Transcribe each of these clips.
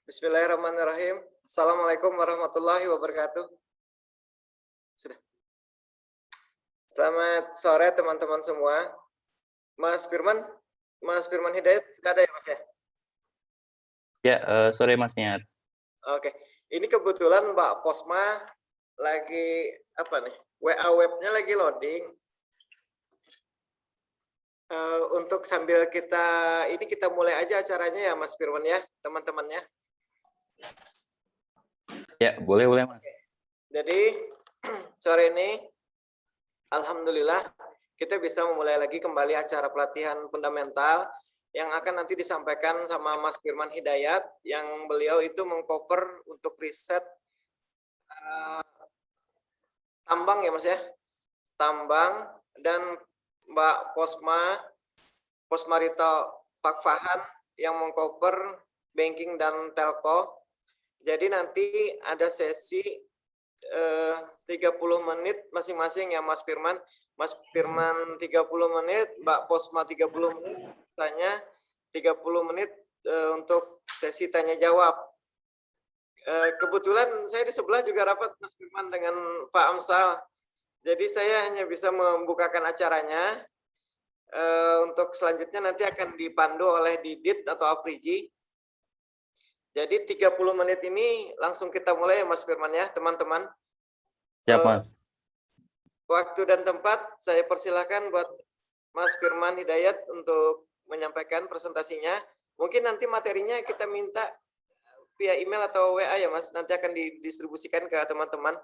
Bismillahirrahmanirrahim. Assalamualaikum warahmatullahi wabarakatuh. Sudah. Selamat sore teman-teman semua. Mas Firman Hidayat, sudah ada ya Mas ya? Ya, sore Mas Niat. Oke, ini kebetulan Mbak Posma lagi apa nih? WA webnya lagi loading. Untuk sambil kita mulai aja acaranya ya Mas Firman ya, teman-temannya. Ya, boleh Mas. Jadi sore ini alhamdulillah kita bisa memulai lagi kembali acara pelatihan fundamental yang akan nanti disampaikan sama Mas Firman Hidayat, yang beliau itu mengcover untuk riset tambang ya Mas ya, tambang, dan Mbak Posmarita Pakfahan yang mengcover banking dan telco. Jadi nanti ada sesi 30 menit masing-masing ya Mas Firman. Mas Firman 30 menit, Mbak Posma 30 menit, tanya 30 menit untuk sesi tanya jawab. Kebetulan saya di sebelah juga rapat Mas Firman dengan Pak Amsal. Jadi saya hanya bisa membukakan acaranya. Untuk selanjutnya nanti akan dipandu oleh Didit atau Apriji. Jadi 30 menit ini langsung kita mulai ya Mas Firman ya, teman-teman. Siap Mas. Waktu dan tempat saya persilahkan buat Mas Firman Hidayat untuk menyampaikan presentasinya. Mungkin nanti materinya kita minta via email atau WA ya Mas, nanti akan didistribusikan ke teman-teman.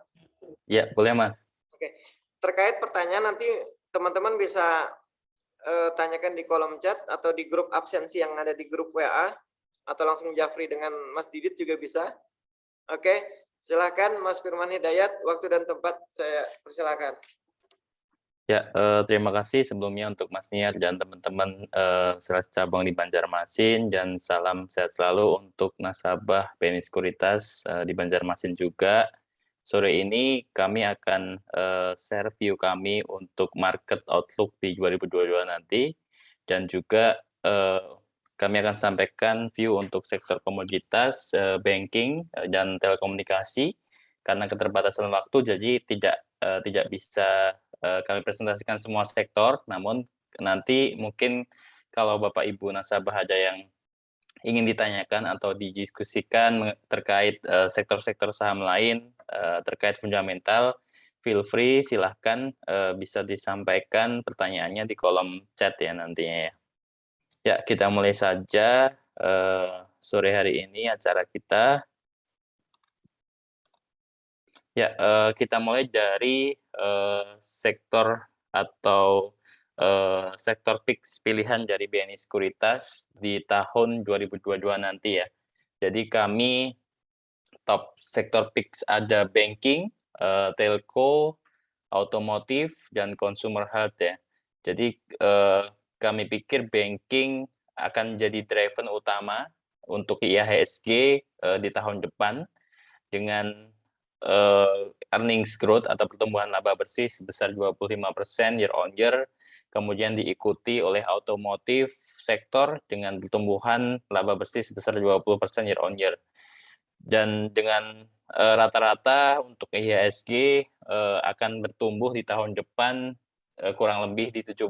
Ya, boleh Mas. Oke. Terkait pertanyaan nanti teman-teman bisa tanyakan di kolom chat atau di grup absensi yang ada di grup WA, atau langsung Jafri dengan Mas Didit juga bisa. Oke, silakan Mas Firman Hidayat, waktu dan tempat saya persilakan. Ya, terima kasih sebelumnya untuk Mas Niat dan teman-teman sales cabang di Banjarmasin, dan salam sehat selalu untuk nasabah BNI Sekuritas di Banjarmasin juga. Sore ini kami akan share view kami untuk market outlook di 2022 nanti, dan juga kami akan sampaikan view untuk sektor komoditas, banking, dan telekomunikasi. Karena keterbatasan waktu, jadi tidak bisa kami presentasikan semua sektor, namun nanti mungkin kalau Bapak Ibu nasabah ada yang ingin ditanyakan atau didiskusikan terkait sektor-sektor saham lain, terkait fundamental, feel free, silahkan bisa disampaikan pertanyaannya di kolom chat ya nantinya ya. Ya, kita mulai saja sore hari ini acara kita. Ya, kita mulai dari sektor atau sektor fix pilihan dari BNI Sekuritas di tahun 2022 nanti ya. Jadi kami top sektor fix ada banking, telco, otomotif, dan consumer health ya. Jadi kami pikir banking akan jadi driver utama untuk IHSG di tahun depan dengan earnings growth atau pertumbuhan laba bersih sebesar 25% year on year, kemudian diikuti oleh otomotif sektor dengan pertumbuhan laba bersih sebesar 20% year on year. Dan dengan rata-rata untuk IHSG akan bertumbuh di tahun depan kurang lebih di 17%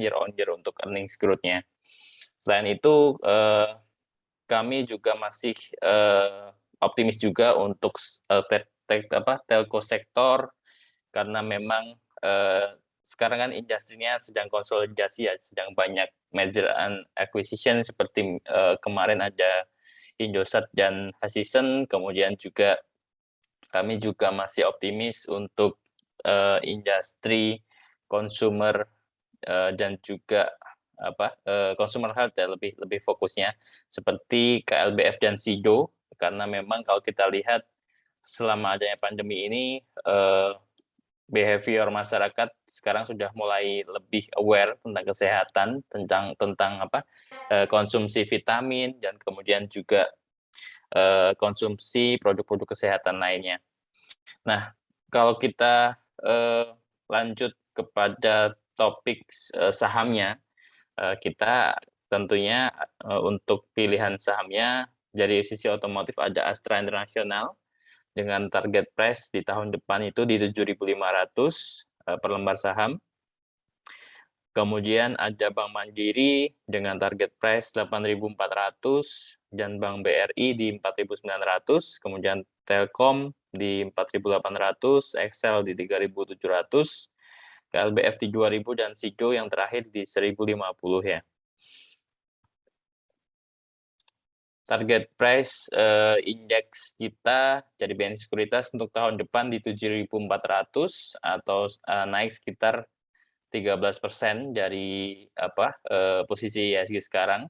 year on year untuk earnings growth-nya. Selain itu, kami juga masih optimis juga untuk telco sektor, karena memang sekarang kan industrinya sedang konsolidasi ya, sedang banyak merger and acquisition seperti kemarin ada Indosat dan Hasisen, kemudian juga kami juga masih optimis untuk industri consumer dan juga consumer health ya, lebih fokusnya seperti KLBF dan SIDO, karena memang kalau kita lihat selama adanya pandemi ini behavior masyarakat sekarang sudah mulai lebih aware tentang kesehatan, tentang konsumsi vitamin, dan kemudian juga konsumsi produk-produk kesehatan lainnya. Nah, kalau kita lanjut kepada topik sahamnya, kita tentunya untuk pilihan sahamnya Dari sisi otomotif ada Astra International dengan target price di tahun depan itu di 7.500 per lembar saham. Kemudian ada Bank Mandiri dengan target price 8.400 dan Bank BRI di 4.900, kemudian Telkom di 4.800, Excel di 3.700, KLBF di 2.000 dan Sijo yang terakhir di 1.050 ya. Target price indeks kita jadi BNI Sekuritas untuk tahun depan di 7.400 atau naik sekitar 13% dari posisi IHSG sekarang.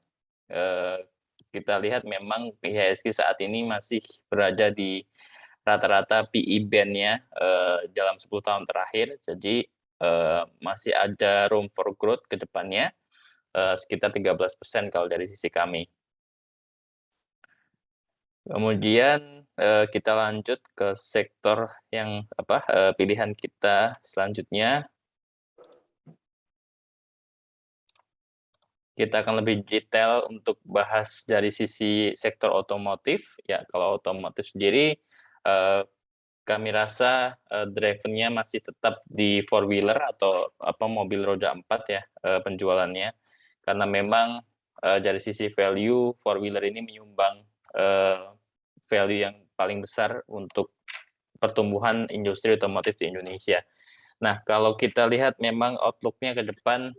Kita lihat memang IHSG saat ini masih berada di rata-rata PE band-nya dalam 10 tahun terakhir. Jadi masih ada room for growth ke depannya sekitar 13% kalau dari sisi kami. Kemudian kita lanjut ke sektor yang pilihan kita selanjutnya. Kita akan lebih detail untuk bahas dari sisi sektor otomotif. Ya, kalau otomotif sendiri, kami rasa driven-nya masih tetap di four wheeler atau mobil roda 4 ya penjualannya. Karena memang dari sisi value, four wheeler ini menyumbang value yang paling besar untuk pertumbuhan industri otomotif di Indonesia. Nah, kalau kita lihat memang outlook-nya ke depan,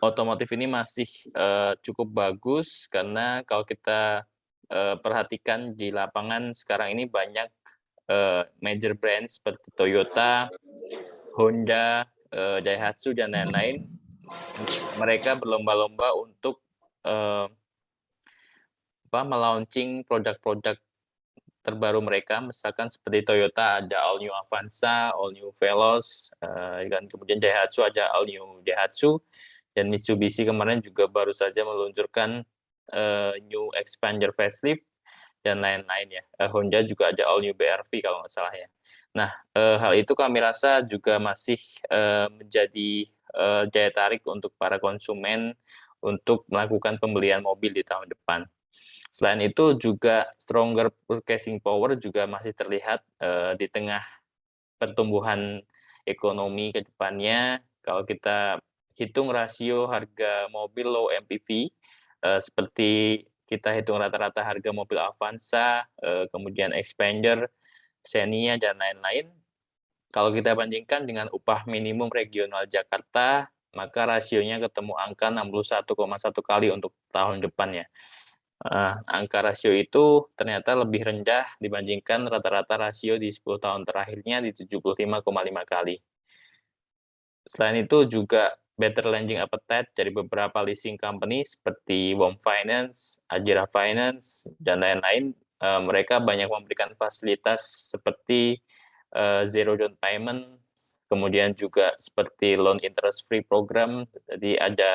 otomotif ini masih cukup bagus karena kalau kita perhatikan di lapangan sekarang ini banyak major brand seperti Toyota, Honda, Daihatsu dan lain-lain. Mereka berlomba-lomba untuk melaunching produk-produk terbaru mereka, misalkan seperti Toyota ada All New Avanza, All New Veloz, dan kemudian Daihatsu ada All New Daihatsu, dan Mitsubishi kemarin juga baru saja meluncurkan New Expander facelift dan lain-lain ya. Honda juga ada All New BR-V kalau nggak salah ya. Nah, hal itu kami rasa juga masih menjadi daya tarik untuk para konsumen untuk melakukan pembelian mobil di tahun depan. Selain itu juga stronger purchasing power juga masih terlihat di tengah pertumbuhan ekonomi ke depannya. Kalau kita hitung rasio harga mobil low MPV, seperti kita hitung rata-rata harga mobil Avanza, kemudian Expander, Xenia, dan lain-lain, kalau kita bandingkan dengan upah minimum regional Jakarta, maka rasionya ketemu angka 61,1 kali untuk tahun depannya. Angka rasio itu ternyata lebih rendah dibandingkan rata-rata rasio di 10 tahun terakhirnya di 75,5 kali. Selain itu juga better lending appetite dari beberapa leasing company seperti Wom Finance, Ajira Finance, dan lain-lain. Mereka banyak memberikan fasilitas seperti zero down payment, kemudian juga seperti loan interest free program, jadi ada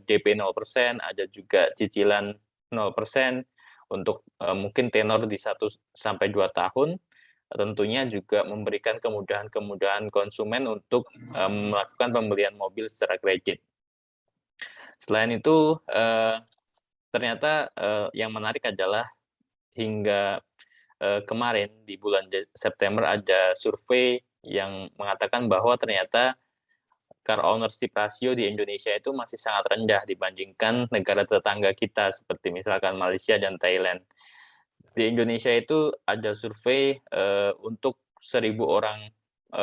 DP 0%, ada juga cicilan 0% untuk mungkin tenor di 1 sampai 2 tahun. Tentunya juga memberikan kemudahan-kemudahan konsumen untuk melakukan pembelian mobil secara kredit. Selain itu, ternyata yang menarik adalah hingga kemarin di bulan September ada survei yang mengatakan bahwa ternyata car ownership ratio di Indonesia itu masih sangat rendah dibandingkan negara tetangga kita seperti misalkan Malaysia dan Thailand. Di Indonesia itu ada survei untuk 1.000 orang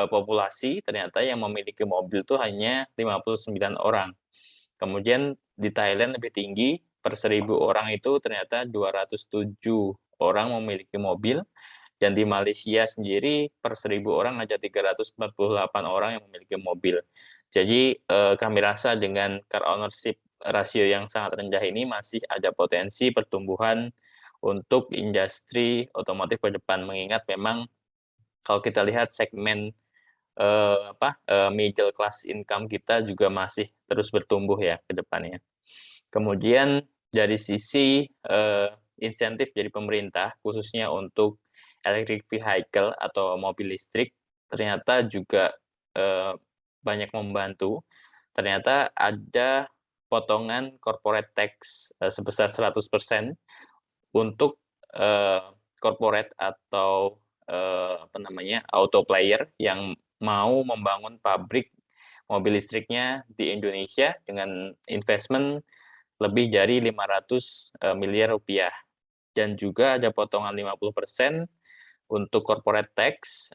populasi, ternyata yang memiliki mobil itu hanya 59 orang. Kemudian di Thailand lebih tinggi, per 1.000 orang itu ternyata 207 orang memiliki mobil, dan di Malaysia sendiri per 1.000 orang ada 348 orang yang memiliki mobil. Jadi kami rasa dengan car ownership rasio yang sangat rendah ini masih ada potensi pertumbuhan untuk industri otomotif ke depan, mengingat memang kalau kita lihat segmen middle class income kita juga masih terus bertumbuh ya ke depannya. Kemudian dari sisi insentif dari pemerintah khususnya untuk electric vehicle atau mobil listrik ternyata juga banyak membantu. Ternyata ada potongan corporate tax sebesar 100% untuk corporate atau auto player yang mau membangun pabrik mobil listriknya di Indonesia dengan investment lebih dari 500 miliar rupiah. Dan juga ada potongan 50% untuk corporate tax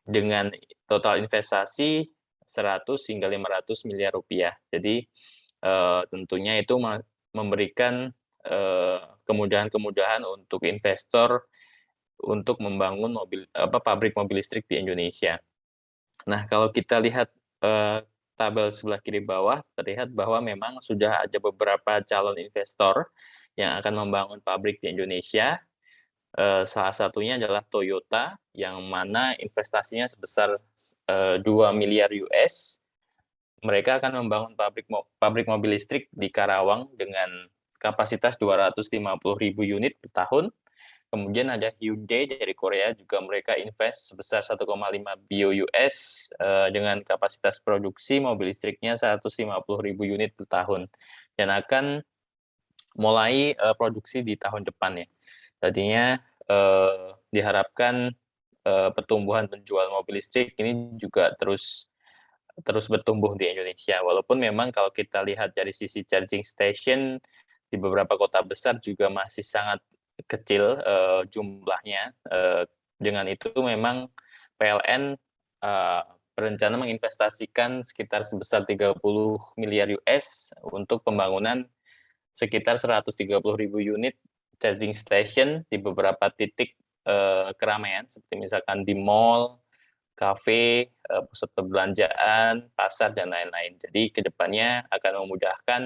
dengan total investasi 100 hingga 500 miliar rupiah. Jadi tentunya itu memberikan kemudahan-kemudahan untuk investor untuk membangun pabrik mobil listrik di Indonesia. Nah, kalau kita lihat tabel sebelah kiri bawah, terlihat bahwa memang sudah ada beberapa calon investor yang akan membangun pabrik di Indonesia. Salah satunya adalah Toyota, yang mana investasinya sebesar 2 miliar US. Mereka akan membangun pabrik mobil listrik di Karawang dengan kapasitas 250.000 unit per tahun. Kemudian ada Hyundai dari Korea, juga mereka invest sebesar 1,5 bio US dengan kapasitas produksi mobil listriknya 150.000 unit per tahun. Dan akan mulai produksi di tahun depan ya. Tadinya diharapkan pertumbuhan penjualan mobil listrik ini juga terus bertumbuh di Indonesia. Walaupun memang kalau kita lihat dari sisi charging station di beberapa kota besar juga masih sangat kecil jumlahnya. Dengan itu memang PLN berencana menginvestasikan sekitar sebesar 30 miliar US untuk pembangunan sekitar 130.000 unit charging station di beberapa titik keramaian, seperti misalkan di mall, kafe, pusat perbelanjaan, pasar, dan lain-lain. Jadi kedepannya akan memudahkan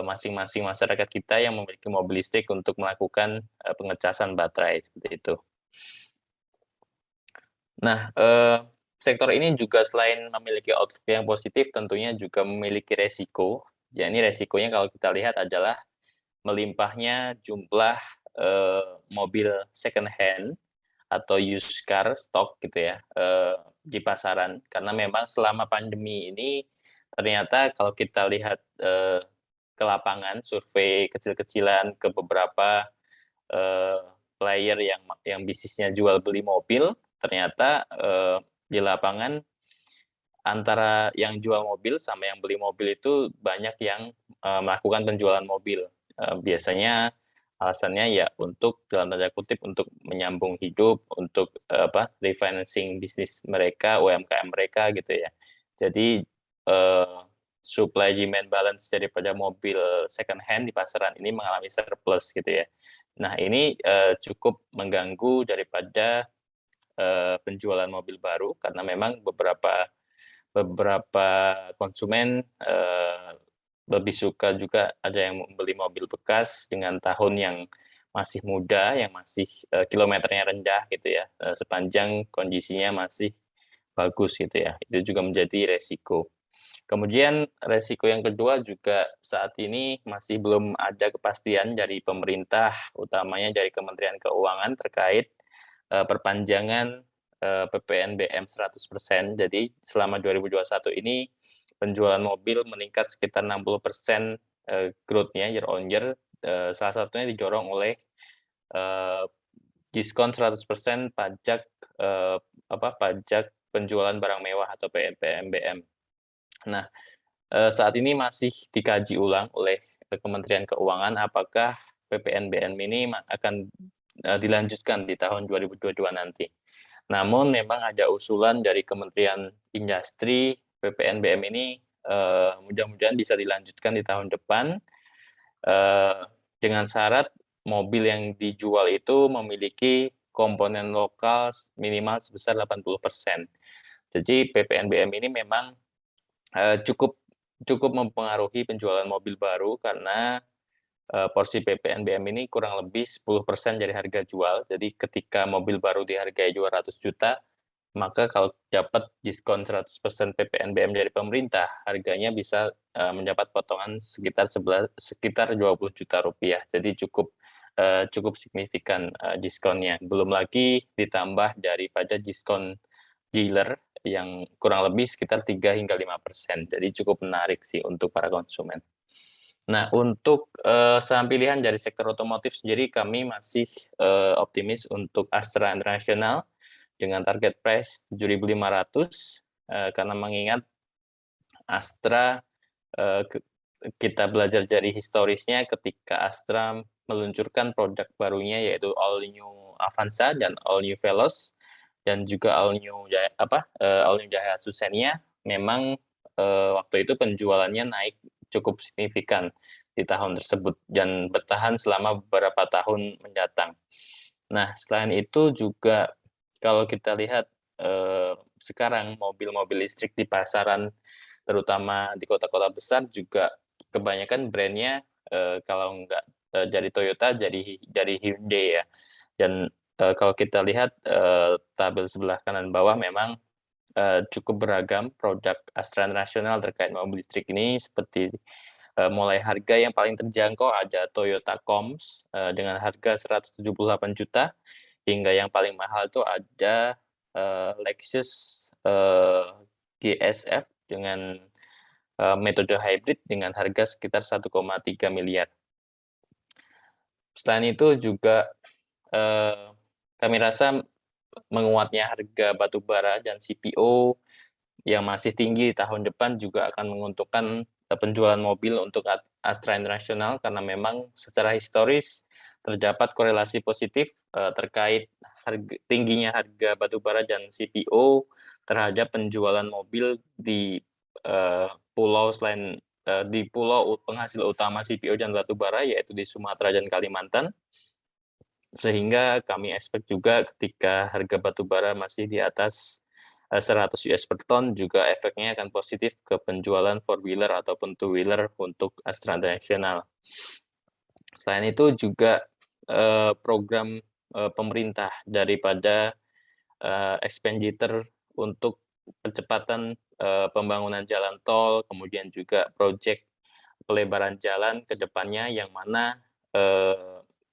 masing-masing masyarakat kita yang memiliki mobil listrik untuk melakukan pengecasan baterai, seperti itu. Nah, sektor ini juga selain memiliki outlook yang positif, tentunya juga memiliki resiko. Ya, ini resikonya kalau kita lihat adalah melimpahnya jumlah mobil second hand atau used car stock gitu ya di pasaran, karena memang selama pandemi ini ternyata kalau kita lihat ke lapangan, survei kecil-kecilan ke beberapa player yang bisnisnya jual beli mobil, ternyata di lapangan antara yang jual mobil sama yang beli mobil itu banyak yang melakukan penjualan mobil. Biasanya alasannya ya untuk dalam tanda kutip untuk menyambung hidup, untuk refinancing bisnis mereka, UMKM mereka gitu ya. Jadi supply demand balance daripada mobil second hand di pasaran ini mengalami surplus gitu ya. Nah, ini cukup mengganggu daripada penjualan mobil baru, karena memang beberapa konsumen lebih suka juga ada yang membeli mobil bekas dengan tahun yang masih muda, yang masih kilometernya rendah gitu ya, sepanjang kondisinya masih bagus gitu ya. Itu juga menjadi resiko. Kemudian resiko yang kedua juga saat ini masih belum ada kepastian dari pemerintah, utamanya dari Kementerian Keuangan terkait perpanjangan PPNBM 100%. Jadi selama 2021 ini penjualan mobil meningkat sekitar 60% growth-nya year on year. Salah satunya didorong oleh diskon 100% pajak pajak penjualan barang mewah atau PPNBM. Nah, saat ini masih dikaji ulang oleh Kementerian Keuangan apakah PPNBM ini akan dilanjutkan di tahun 2022 nanti. Namun memang ada usulan dari Kementerian Industri, PPNBM ini mudah-mudahan bisa dilanjutkan di tahun depan dengan syarat mobil yang dijual itu memiliki komponen lokal minimal sebesar 80%. Jadi PPNBM ini memang cukup mempengaruhi penjualan mobil baru karena porsi PPNBM ini kurang lebih 10% dari harga jual. Jadi ketika mobil baru dihargai 200 juta, maka kalau dapat diskon 100% PPNBM dari pemerintah, harganya bisa mendapat potongan sekitar 20 juta rupiah. Jadi cukup signifikan diskonnya. Belum lagi ditambah daripada diskon dealer yang kurang lebih sekitar 3 hingga 5%. Jadi cukup menarik sih untuk para konsumen. Nah, untuk saham pilihan dari sektor otomotif sendiri, kami masih optimis untuk Astra International dengan target price 7.500, karena mengingat Astra, kita belajar dari historisnya ketika Astra meluncurkan produk barunya yaitu All New Avanza dan All New Veloz dan juga All New Daihatsu Xenia, memang waktu itu penjualannya naik cukup signifikan di tahun tersebut dan bertahan selama beberapa tahun mendatang. Nah, selain itu juga kalau kita lihat sekarang mobil-mobil listrik di pasaran, terutama di kota-kota besar juga kebanyakan brandnya kalau nggak dari Toyota, dari Hyundai ya. Dan kalau kita lihat tabel sebelah kanan bawah, memang cukup beragam produk Astra International terkait mobil listrik ini, seperti mulai harga yang paling terjangkau ada Toyota Coms dengan harga 178 juta, hingga yang paling mahal itu ada Lexus GSF dengan metode hybrid dengan harga sekitar 1,3 miliar. Selain itu juga kami rasa menguatnya harga batu bara dan CPO yang masih tinggi di tahun depan juga akan menguntungkan penjualan mobil untuk Astra International, karena memang secara historis terdapat korelasi positif terkait tingginya harga batu bara dan CPO terhadap penjualan mobil di pulau penghasil utama CPO dan batu bara, yaitu di Sumatera dan Kalimantan. Sehingga kami expect juga ketika harga batu bara masih di atas 100 US per ton, juga efeknya akan positif ke penjualan 4-wheeler ataupun 2-wheeler untuk Astra International. Selain itu juga program pemerintah daripada expenditure untuk percepatan pembangunan jalan tol, kemudian juga proyek pelebaran jalan ke depannya, yang mana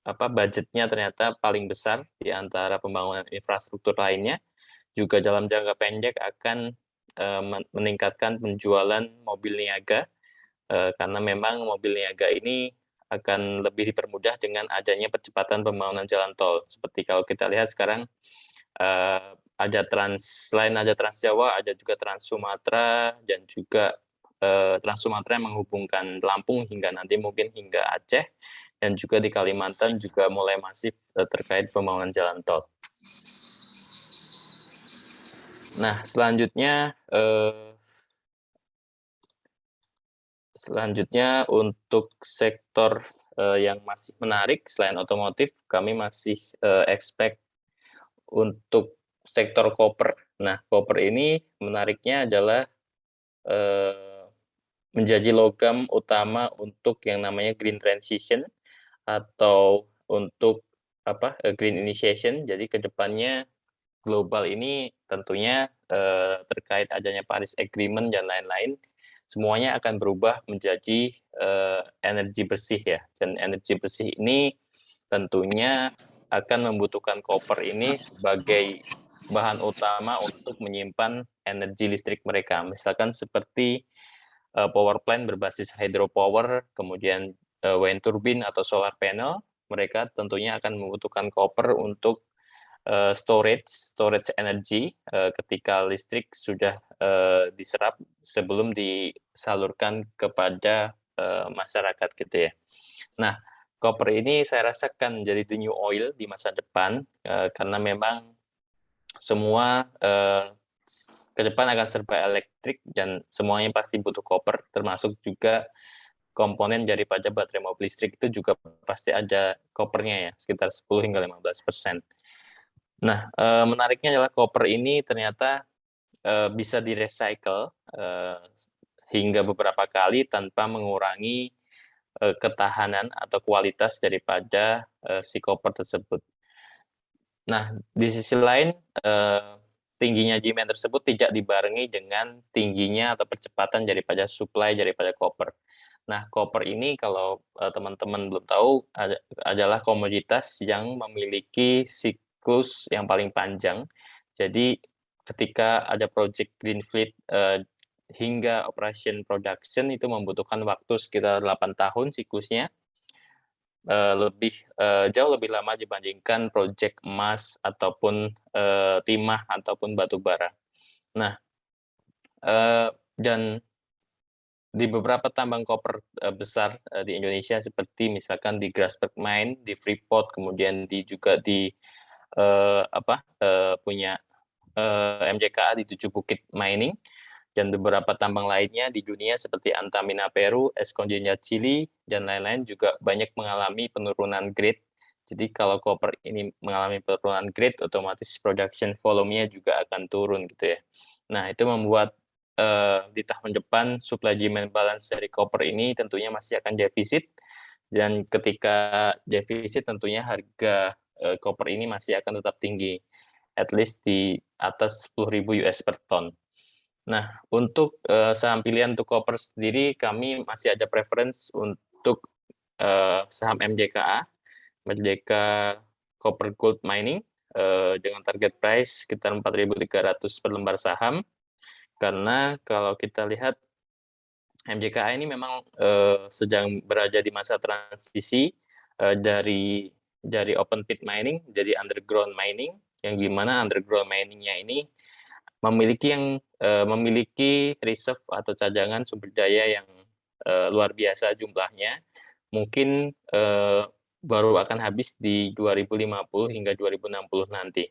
budgetnya ternyata paling besar di antara pembangunan infrastruktur lainnya, juga dalam jangka pendek akan meningkatkan penjualan mobil niaga, karena memang mobil niaga ini akan lebih dipermudah dengan adanya percepatan pembangunan jalan tol. Seperti kalau kita lihat sekarang selain ada Trans Jawa, ada juga Trans Sumatera, dan juga Trans Sumatera yang menghubungkan Lampung hingga nanti mungkin hingga Aceh, dan juga di Kalimantan juga mulai masif terkait pembangunan jalan tol. Nah, selanjutnya untuk sektor yang masih menarik selain otomotif, kami masih expect untuk sektor koper. Nah, koper ini menariknya adalah menjadi logam utama untuk yang namanya green transition atau untuk green initiation. Jadi ke depannya global ini tentunya terkait adanya Paris Agreement dan lain-lain, semuanya akan berubah menjadi energi bersih ya. Dan energi bersih ini tentunya akan membutuhkan koper ini sebagai bahan utama untuk menyimpan energi listrik mereka. Misalkan seperti power plant berbasis hydropower, kemudian wind turbine atau solar panel, mereka tentunya akan membutuhkan koper untuk storage energi ketika listrik sudah diserap sebelum disalurkan kepada masyarakat gitu ya. Nah, koper ini saya rasa akan menjadi the new oil di masa depan, karena memang semua ke depan akan serba elektrik dan semuanya pasti butuh koper, termasuk juga komponen daripada baterai mobil listrik itu juga pasti ada kopernya ya, sekitar 10 hingga 15%. Nah, menariknya adalah koper ini ternyata bisa di-recycle hingga beberapa kali tanpa mengurangi ketahanan atau kualitas daripada si koper tersebut. Nah, di sisi lain, tingginya demand tersebut tidak dibarengi dengan tingginya atau percepatan daripada supply daripada koper. Nah, koper ini kalau teman-teman belum tahu adalah komoditas yang memiliki siklus yang paling panjang. Jadi ketika ada project greenfield hingga operation production itu membutuhkan waktu sekitar 8 tahun siklusnya, jauh lebih lama dibandingkan project emas ataupun timah ataupun batu bara. Nah, dan di beberapa tambang koper besar di Indonesia seperti misalkan di Grasberg Mine, di Freeport, kemudian juga di punya MJKA di Tujuh Bukit Mining, dan beberapa tambang lainnya di dunia seperti Antamina Peru, Escondida Chili, dan lain-lain juga banyak mengalami penurunan grade. Jadi kalau koper ini mengalami penurunan grade, otomatis production volume-nya juga akan turun gitu ya. Nah, itu membuat di tahun depan supply demand balance dari koper ini tentunya masih akan defisit, dan ketika defisit tentunya harga koper ini masih akan tetap tinggi, at least di atas 10.000 US per ton. Nah, untuk saham pilihan untuk koper sendiri, kami masih ada preference untuk saham MJKA, Merdeka Copper Gold Mining, dengan target price sekitar 4.300 per lembar saham. Karena kalau kita lihat MJKA ini memang sedang berada di masa transisi dari open pit mining jadi underground mining, yang gimana underground miningnya ini memiliki reserve atau cadangan sumber daya yang luar biasa jumlahnya, mungkin baru akan habis di 2050 hingga 2060 nanti.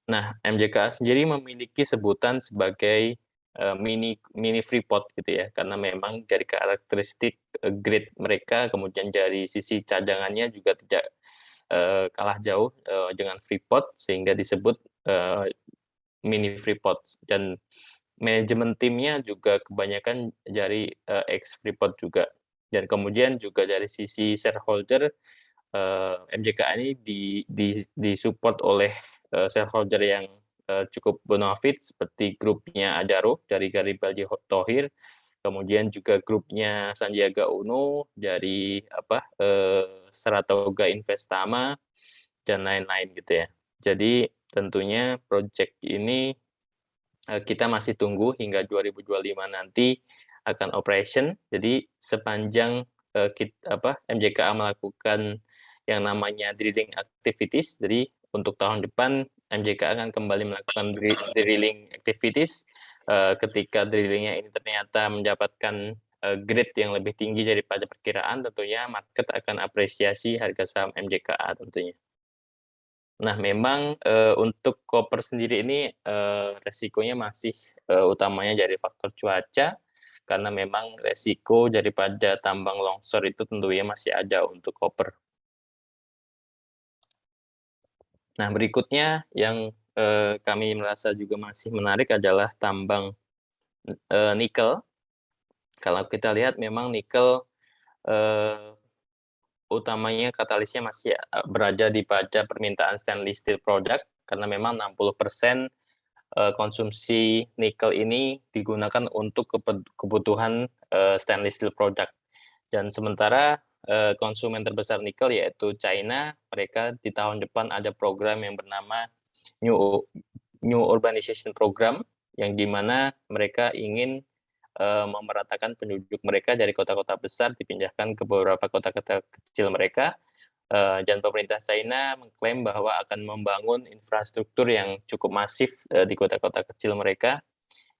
Nah, MJKA sendiri memiliki sebutan sebagai mini Freeport gitu ya, karena memang dari karakteristik grade mereka, kemudian dari sisi cadangannya juga tidak kalah jauh dengan Freeport, sehingga disebut mini Freeport. Dan manajemen timnya juga kebanyakan dari ex Freeport juga. Dan kemudian juga dari sisi shareholder, MJKA ini disupport oleh shareholder yang cukup bonafit seperti grupnya Adaro dari Garibaldi Thohir, kemudian juga grupnya Sandiaga Uno dari Saratoga Investama, dan lain-lain gitu ya. Jadi tentunya proyek ini kita masih tunggu hingga 2025 nanti akan operation. Jadi sepanjang MJKA melakukan yang namanya drilling activities, jadi untuk tahun depan MJKA akan kembali melakukan drilling activities. Ketika drillingnya ini ternyata mendapatkan grade yang lebih tinggi daripada perkiraan, tentunya market akan apresiasi harga saham MJKA tentunya. Nah, memang untuk koper sendiri ini resikonya masih utamanya dari faktor cuaca, karena memang resiko daripada tambang longsor itu tentunya masih ada untuk koper. Nah, berikutnya yang kami merasa juga masih menarik adalah tambang nikel. Kalau kita lihat memang nikel utamanya katalisnya masih berada di pada permintaan stainless steel product, karena memang 60% konsumsi nikel ini digunakan untuk kebutuhan stainless steel product. Dan sementara konsumen terbesar nikel yaitu China, mereka di tahun depan ada program yang bernama New Urbanization Program, yang dimana mereka ingin memeratakan penduduk mereka dari kota-kota besar dipindahkan ke beberapa kota-kota kecil mereka. Dan pemerintah China mengklaim bahwa akan membangun infrastruktur yang cukup masif di kota-kota kecil mereka,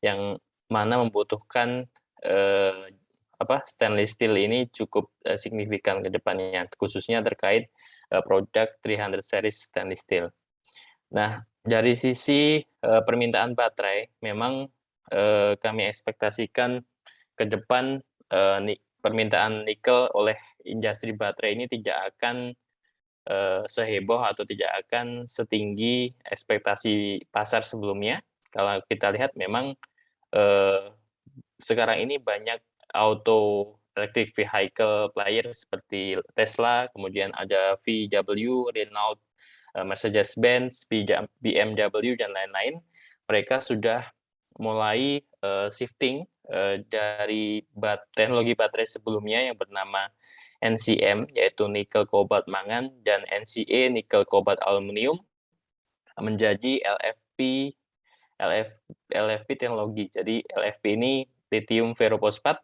yang mana membutuhkan stainless steel ini cukup signifikan ke depannya, khususnya terkait produk 300 series stainless steel. Nah, dari sisi permintaan baterai, memang kami ekspektasikan ke depan permintaan nikel oleh industri baterai ini tidak akan seheboh atau tidak akan setinggi ekspektasi pasar sebelumnya. Kalau kita lihat memang sekarang ini banyak auto electric vehicle player seperti Tesla, kemudian ada VW, Renault, Mercedes-Benz, BMW, dan lain-lain. Mereka sudah mulai shifting dari teknologi baterai sebelumnya yang bernama NCM, yaitu nikel kobalt mangan, dan NCA, nikel kobalt aluminium, menjadi LFP LFP teknologi. Jadi LFP ini lithium ferrofosfat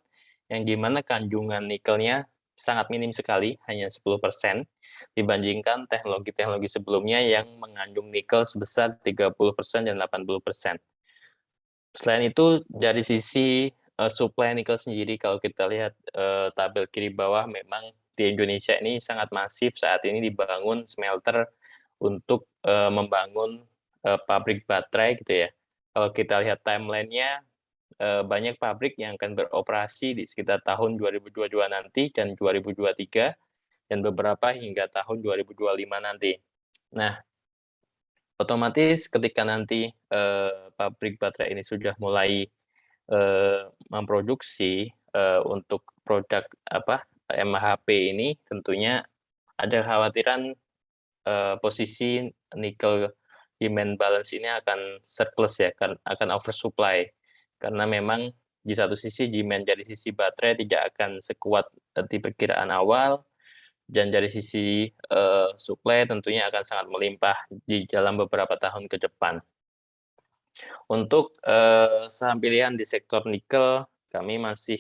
yang dimana kandungan nikelnya sangat minim sekali, hanya 10% dibandingkan teknologi-teknologi sebelumnya yang mengandung nikel sebesar 30% dan 80%. Selain itu, dari sisi supply nikel sendiri, kalau kita lihat tabel kiri bawah, memang di Indonesia ini sangat masif saat ini dibangun smelter untuk membangun pabrik baterai gitu ya. Kalau kita lihat timeline-nya, banyak pabrik yang akan beroperasi di sekitar tahun 2022 nanti dan 2023, dan beberapa hingga tahun 2025 nanti. Nah, otomatis ketika nanti pabrik baterai ini sudah mulai memproduksi untuk produk MHP ini, tentunya ada kekhawatiran posisi nikel demand balance ini akan surplus ya, akan oversupply. Karena memang di satu sisi demand dari sisi baterai tidak akan sekuat di perkiraan awal, dan dari sisi supply tentunya akan sangat melimpah di dalam beberapa tahun ke depan. Untuk saham pilihan di sektor nikel, kami masih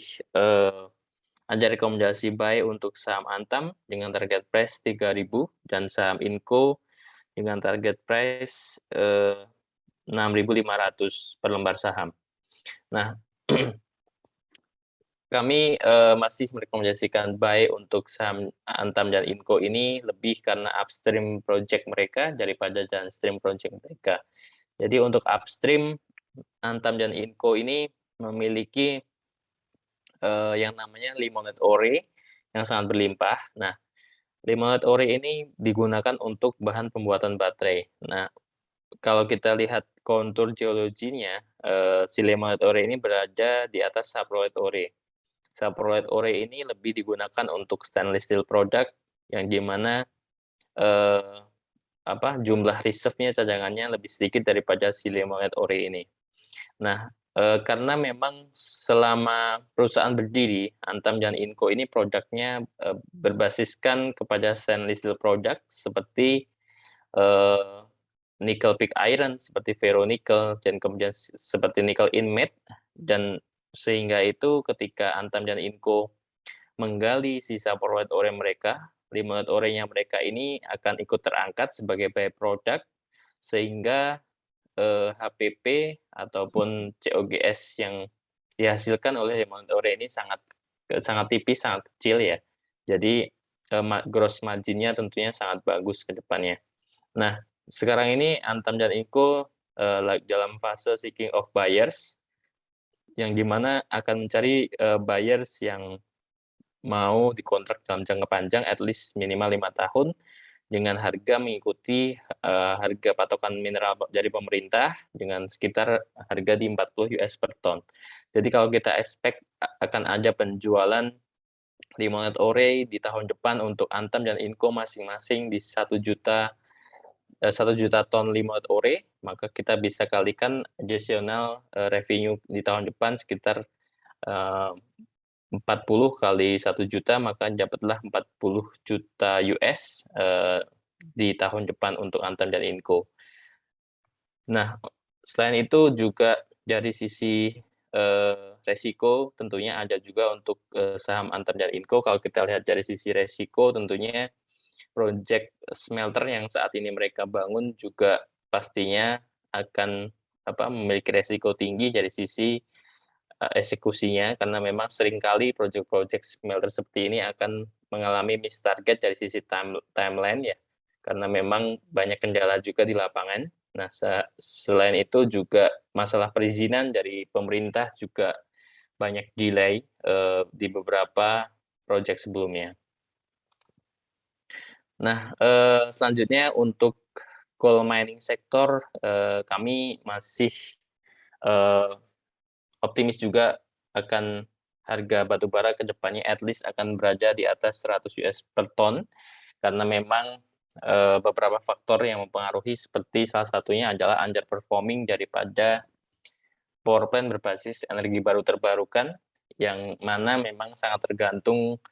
ada rekomendasi buy untuk saham Antam dengan target price 3.000 dan saham Inco dengan target price 6.500 per lembar saham. Nah, kami masih merekomendasikan buy untuk saham Antam dan Inco ini lebih karena upstream project mereka daripada downstream project mereka. Jadi untuk upstream, Antam dan Inco ini memiliki yang namanya limonite ore yang sangat berlimpah. Nah, limonite ore ini digunakan untuk bahan pembuatan baterai. Nah, kalau kita lihat kontur geologinya, si limonite ore ini berada di atas saprolite ore. Saprolite ore ini lebih digunakan untuk stainless steel product yang dimana jumlah reserve-nya cadangannya lebih sedikit daripada si limonite ore ini. Nah, karena memang selama perusahaan berdiri, Antam dan Inco ini produknya berbasiskan kepada stainless steel product seperti nickel pig iron, seperti ferronickel, dan kemudian seperti nickel inmate, dan sehingga itu ketika Antam dan Inco menggali sisa saprolite ore mereka, limonite ore-nya mereka ini akan ikut terangkat sebagai byproduct, sehingga HPP ataupun COGS yang dihasilkan oleh limonite ore ini sangat tipis, sangat kecil ya. Jadi gross margin-nya tentunya sangat bagus ke depannya. Nah, sekarang ini Antam dan Inco dalam fase seeking of buyers, yang dimana akan mencari buyers yang mau dikontrak dalam jangka panjang, at least minimal 5 tahun, dengan harga mengikuti harga patokan mineral dari pemerintah dengan sekitar harga di 40 US per ton. Jadi kalau kita expect akan ada penjualan limonite ore di tahun depan untuk Antam dan Inco masing-masing di 1 juta ton limonite ore, maka kita bisa kalikan additional revenue di tahun depan sekitar 40 kali 1 juta, maka dapatlah 40 juta US di tahun depan untuk Antam dan Inco. Nah, selain itu juga dari sisi resiko tentunya ada juga untuk saham Antam dan Inco. Kalau kita lihat dari sisi resiko, tentunya project smelter yang saat ini mereka bangun juga pastinya akan memiliki resiko tinggi dari sisi eksekusinya, karena memang seringkali proyek-proyek smelter seperti ini akan mengalami miss target dari sisi timeline ya, karena memang banyak kendala juga di lapangan. Nah, selain itu juga masalah perizinan dari pemerintah juga banyak delay di beberapa proyek sebelumnya. Nah, selanjutnya untuk coal mining sektor, kami masih optimis juga akan harga batubara ke depannya at least akan berada di atas 100 US per ton, karena memang beberapa faktor yang mempengaruhi, seperti salah satunya adalah underperforming daripada power plant berbasis energi baru terbarukan, yang mana memang sangat tergantung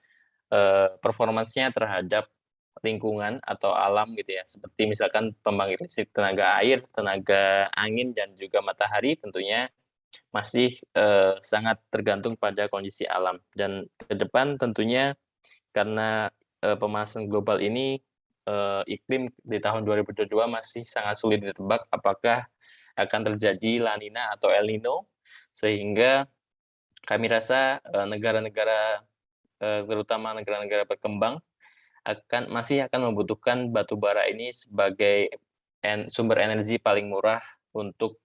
performansnya terhadap lingkungan atau alam gitu ya, seperti misalkan pembangkit listrik tenaga air, tenaga angin, dan juga matahari tentunya masih sangat tergantung pada kondisi alam. Dan ke depan tentunya karena pemanasan global ini, iklim di tahun 2022 masih sangat sulit ditebak apakah akan terjadi La Nina atau El Nino, sehingga kami rasa negara-negara, terutama negara-negara berkembang masih akan membutuhkan batu bara ini sebagai sumber energi paling murah untuk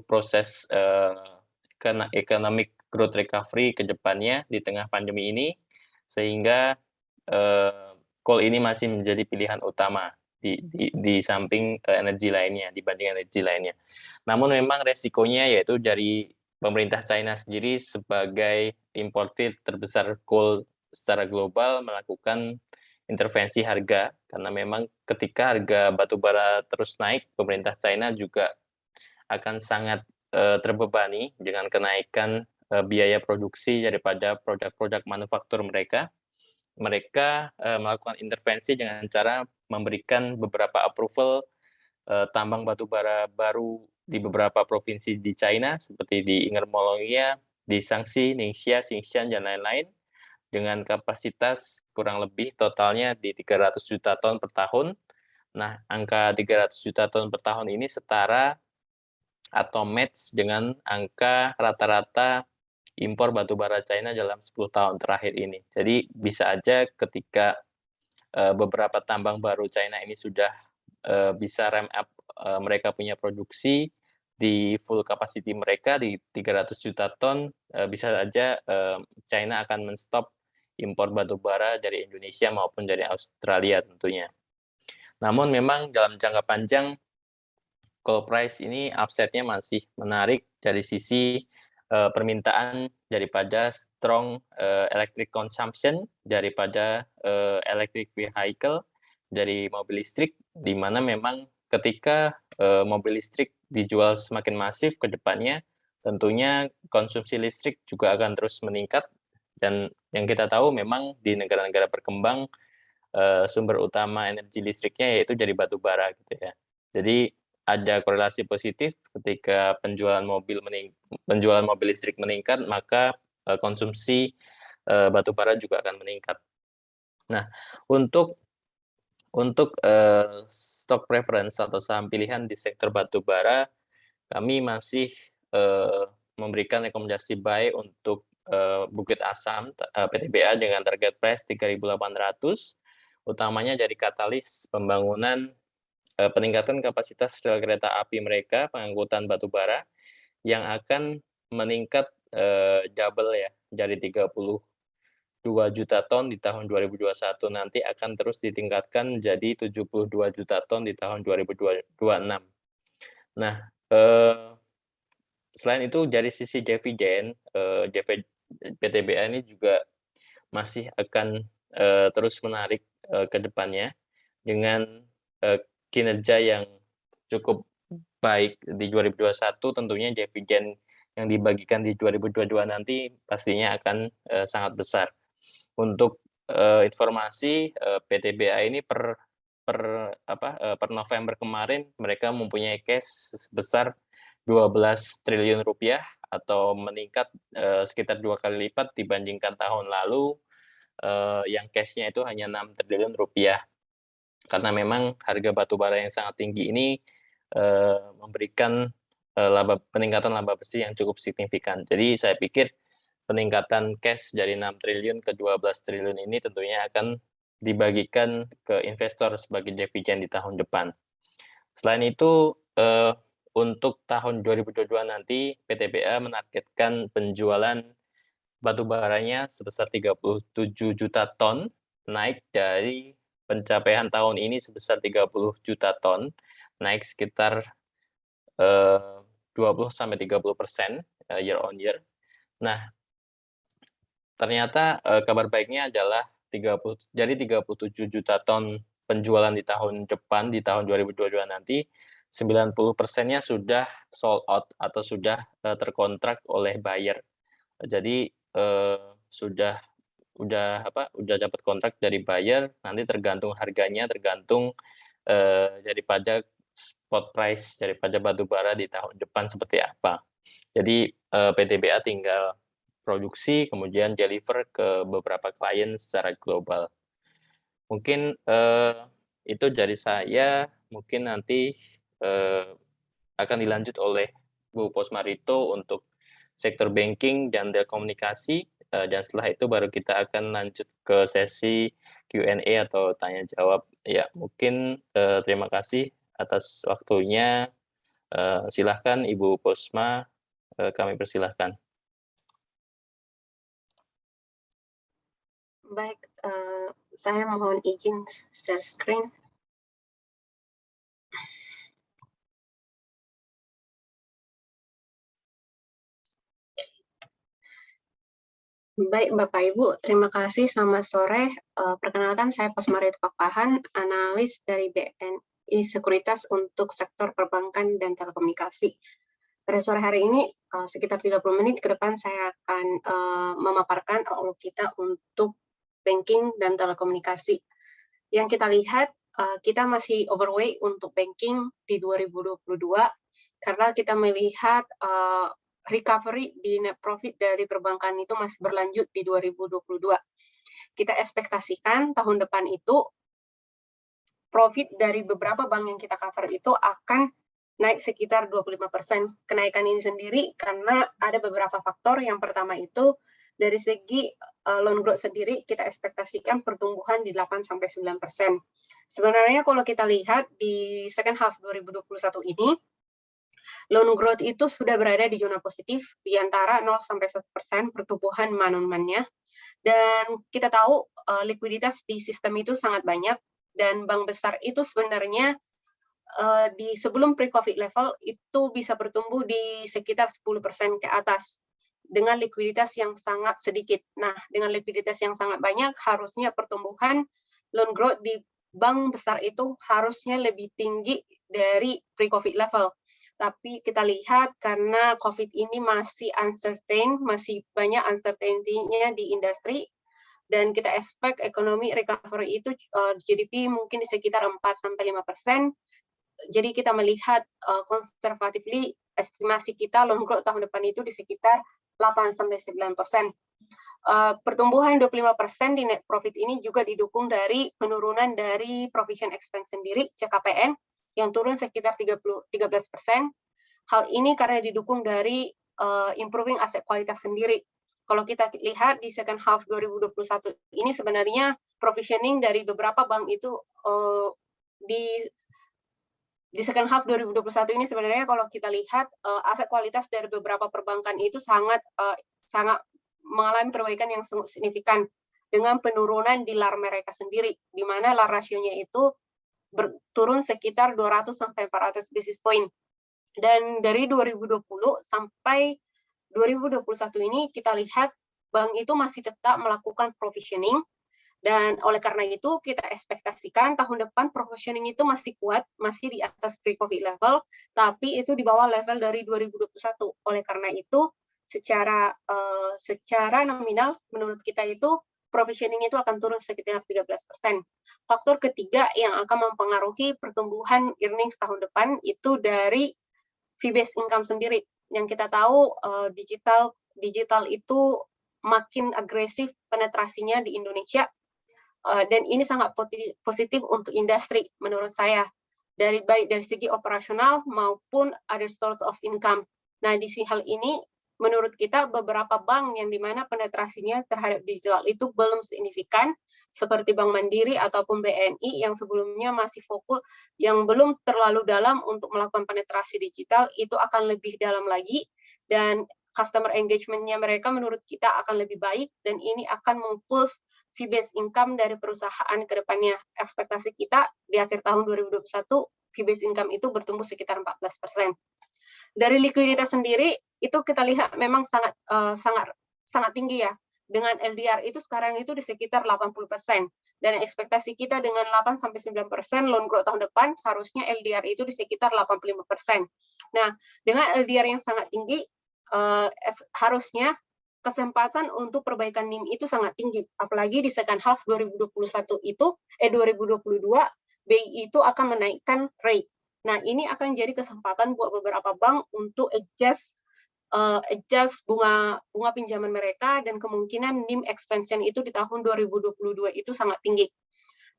proses economic growth recovery ke depannya di tengah pandemi ini, sehingga coal ini masih menjadi pilihan utama di samping energi lainnya, dibanding energi lainnya. Namun memang resikonya yaitu dari pemerintah China sendiri sebagai importir terbesar coal secara global melakukan intervensi harga, karena memang ketika harga batu bara terus naik, pemerintah China juga akan sangat terbebani dengan kenaikan biaya produksi daripada produk-produk manufaktur mereka. Mereka melakukan intervensi dengan cara memberikan beberapa approval tambang batu bara baru di beberapa provinsi di China, seperti di Inner Mongolia, di Shaanxi, Ningxia, Xinjiang, dan lain-lain, dengan kapasitas kurang lebih totalnya di 300 juta ton per tahun. Nah, angka 300 juta ton per tahun ini setara atau match dengan angka rata-rata impor batu bara China dalam 10 tahun terakhir ini. Jadi bisa aja ketika beberapa tambang baru China ini sudah bisa ramp up mereka punya produksi di full capacity mereka di 300 juta ton, bisa saja China akan men-stop impor batu bara dari Indonesia maupun dari Australia tentunya. Namun memang dalam jangka panjang coal price ini upside-nya masih menarik dari sisi permintaan daripada strong electric consumption daripada electric vehicle dari mobil listrik, di mana memang ketika mobil listrik dijual semakin masif ke depannya, tentunya konsumsi listrik juga akan terus meningkat. Dan yang kita tahu memang di negara-negara berkembang sumber utama energi listriknya yaitu dari batu bara gitu ya. Jadi ada korelasi positif ketika penjualan mobil listrik meningkat, maka konsumsi batu bara juga akan meningkat. Nah, untuk stock preference atau saham pilihan di sektor batu bara, kami masih memberikan rekomendasi buy untuk Bukit Asam PTBA dengan target price 3.800, utamanya dari katalis pembangunan peningkatan kapasitas rel kereta api mereka pengangkutan batu bara yang akan meningkat double ya, dari 32 juta ton di tahun 2021 nanti akan terus ditingkatkan menjadi 72 juta ton di tahun 2026. Nah, selain itu dari sisi dividen, PTBA ini juga masih akan terus menarik ke depannya dengan kinerja yang cukup baik di 2021, tentunya dividen yang dibagikan di 2022 nanti pastinya akan sangat besar. Untuk informasi, PTBA ini per November kemarin mereka mempunyai cash sebesar 12 triliun rupiah atau meningkat sekitar 2 kali lipat dibandingkan tahun lalu yang cash-nya itu hanya 6 triliun rupiah. Karena memang harga batu bara yang sangat tinggi ini memberikan peningkatan laba bersih yang cukup signifikan. Jadi saya pikir peningkatan cash dari 6 triliun ke 12 triliun ini tentunya akan dibagikan ke investor sebagai dividen di tahun depan. Selain itu, untuk tahun 2022 nanti PTBA menargetkan penjualan batu baranya sebesar 37 juta ton, naik dari pencapaian tahun ini sebesar 30 juta ton, naik sekitar 20-30% year on year. Nah, ternyata kabar baiknya adalah 37 juta ton penjualan di tahun depan, di tahun 2022 nanti, 90%-nya sudah sold out atau sudah terkontrak oleh buyer. Jadi sudah udah dapat kontrak dari buyer, nanti tergantung harganya, tergantung daripada spot price daripada batu bara di tahun depan seperti apa. Jadi PTBA tinggal produksi, kemudian deliver ke beberapa klien secara global. Mungkin itu dari saya, mungkin nanti akan dilanjut oleh Bu Posmarito untuk sektor banking dan telekomunikasi, dan setelah itu baru kita akan lanjut ke sesi Q&A atau tanya jawab. Ya, mungkin terima kasih atas waktunya. Silahkan Ibu Posma, kami persilahkan. Baik, saya mohon izin share screen. Baik, Bapak Ibu, terima kasih. Selamat sore. Perkenalkan, saya Posmarito Papahan, analis dari BNI Sekuritas untuk sektor perbankan dan telekomunikasi. Pada sore hari ini, sekitar 30 menit ke depan, saya akan memaparkan outlook kita untuk banking dan telekomunikasi. Yang kita lihat, kita masih overweight untuk banking di 2022, karena kita melihat recovery di net profit dari perbankan itu masih berlanjut di 2022. Kita ekspektasikan tahun depan itu profit dari beberapa bank yang kita cover itu akan naik sekitar 25%. Kenaikan ini sendiri karena ada beberapa faktor. Yang pertama itu dari segi loan growth sendiri kita ekspektasikan pertumbuhan di 8-9%. Sebenarnya kalau kita lihat di second half 2021 ini, loan growth itu sudah berada di zona positif di antara 0-1% pertumbuhan man-on-man-nya. Dan kita tahu likuiditas di sistem itu sangat banyak, dan bank besar itu sebenarnya di sebelum pre-COVID level itu bisa bertumbuh di sekitar 10% ke atas dengan likuiditas yang sangat sedikit. Nah, dengan likuiditas yang sangat banyak, harusnya pertumbuhan loan growth di bank besar itu harusnya lebih tinggi dari pre-COVID level. Tapi kita lihat karena COVID ini masih uncertain, masih banyak uncertainty-nya di industri, dan kita expect ekonomi recovery itu GDP mungkin di sekitar 4-5%. Jadi kita melihat conservatively estimasi kita loan growth tahun depan itu di sekitar 8-9%. Pertumbuhan 25% di net profit ini juga didukung dari penurunan dari provision expense sendiri, CKPN, yang turun sekitar 13%. Hal ini karena didukung dari improving aset kualitas sendiri. Kalau kita lihat di second half 2021 ini sebenarnya provisioning dari beberapa bank itu di second half 2021 ini sebenarnya kalau kita lihat aset kualitas dari beberapa perbankan itu sangat mengalami perbaikan yang signifikan dengan penurunan di LAR mereka sendiri, di mana LAR rasionya itu turun sekitar 200-400 basis point. Dan dari 2020 sampai 2021 ini kita lihat bank itu masih tetap melakukan provisioning, dan oleh karena itu kita ekspektasikan tahun depan provisioning itu masih kuat, masih di atas pre-COVID level, tapi itu di bawah level dari 2021. Oleh karena itu secara nominal menurut kita itu provisioning itu akan turun sekitar 13%. Faktor ketiga yang akan mempengaruhi pertumbuhan earnings tahun depan itu dari fee-based income sendiri. Yang kita tahu digital itu makin agresif penetrasinya di Indonesia, dan ini sangat positif untuk industri menurut saya, baik dari segi operasional maupun other source of income. Nah, di hal ini menurut kita beberapa bank yang dimana penetrasinya terhadap digital itu belum signifikan, seperti Bank Mandiri ataupun BNI yang sebelumnya masih fokus, yang belum terlalu dalam untuk melakukan penetrasi digital, itu akan lebih dalam lagi, dan customer engagement-nya mereka menurut kita akan lebih baik, dan ini akan mempush fee-based income dari perusahaan ke depannya. Ekspektasi kita di akhir tahun 2021, fee-based income itu bertumbuh sekitar 14%. Dari likuiditas sendiri itu kita lihat memang sangat tinggi ya. Dengan LDR itu sekarang itu di sekitar 80%, dan ekspektasi kita dengan 8-9% loan growth tahun depan harusnya LDR itu di sekitar 85%. Nah, dengan LDR yang sangat tinggi harusnya kesempatan untuk perbaikan NIM itu sangat tinggi. Apalagi di second half 2022 BI itu akan menaikkan rate. Nah, ini akan jadi kesempatan buat beberapa bank untuk adjust bunga pinjaman mereka, dan kemungkinan NIM expansion itu di tahun 2022 itu sangat tinggi.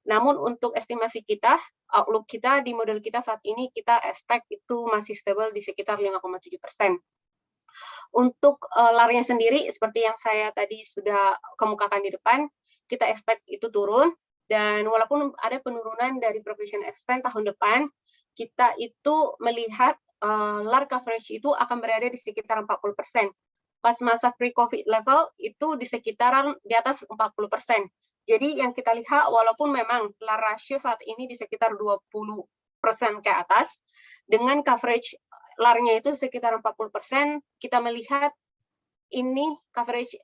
Namun untuk estimasi kita, outlook kita di model kita saat ini, kita expect itu masih stable di sekitar 5,7%. Untuk larinya sendiri, seperti yang saya tadi sudah kemukakan di depan, kita expect itu turun, dan walaupun ada penurunan dari provision expense tahun depan, kita itu melihat LAR coverage itu akan berada di sekitar 40%. Pas masa pre-COVID level itu di sekitaran di atas 40%. Jadi yang kita lihat, walaupun memang LAR ratio saat ini di sekitar 20% ke atas, dengan coverage LAR-nya itu sekitar 40%, kita melihat ini coverage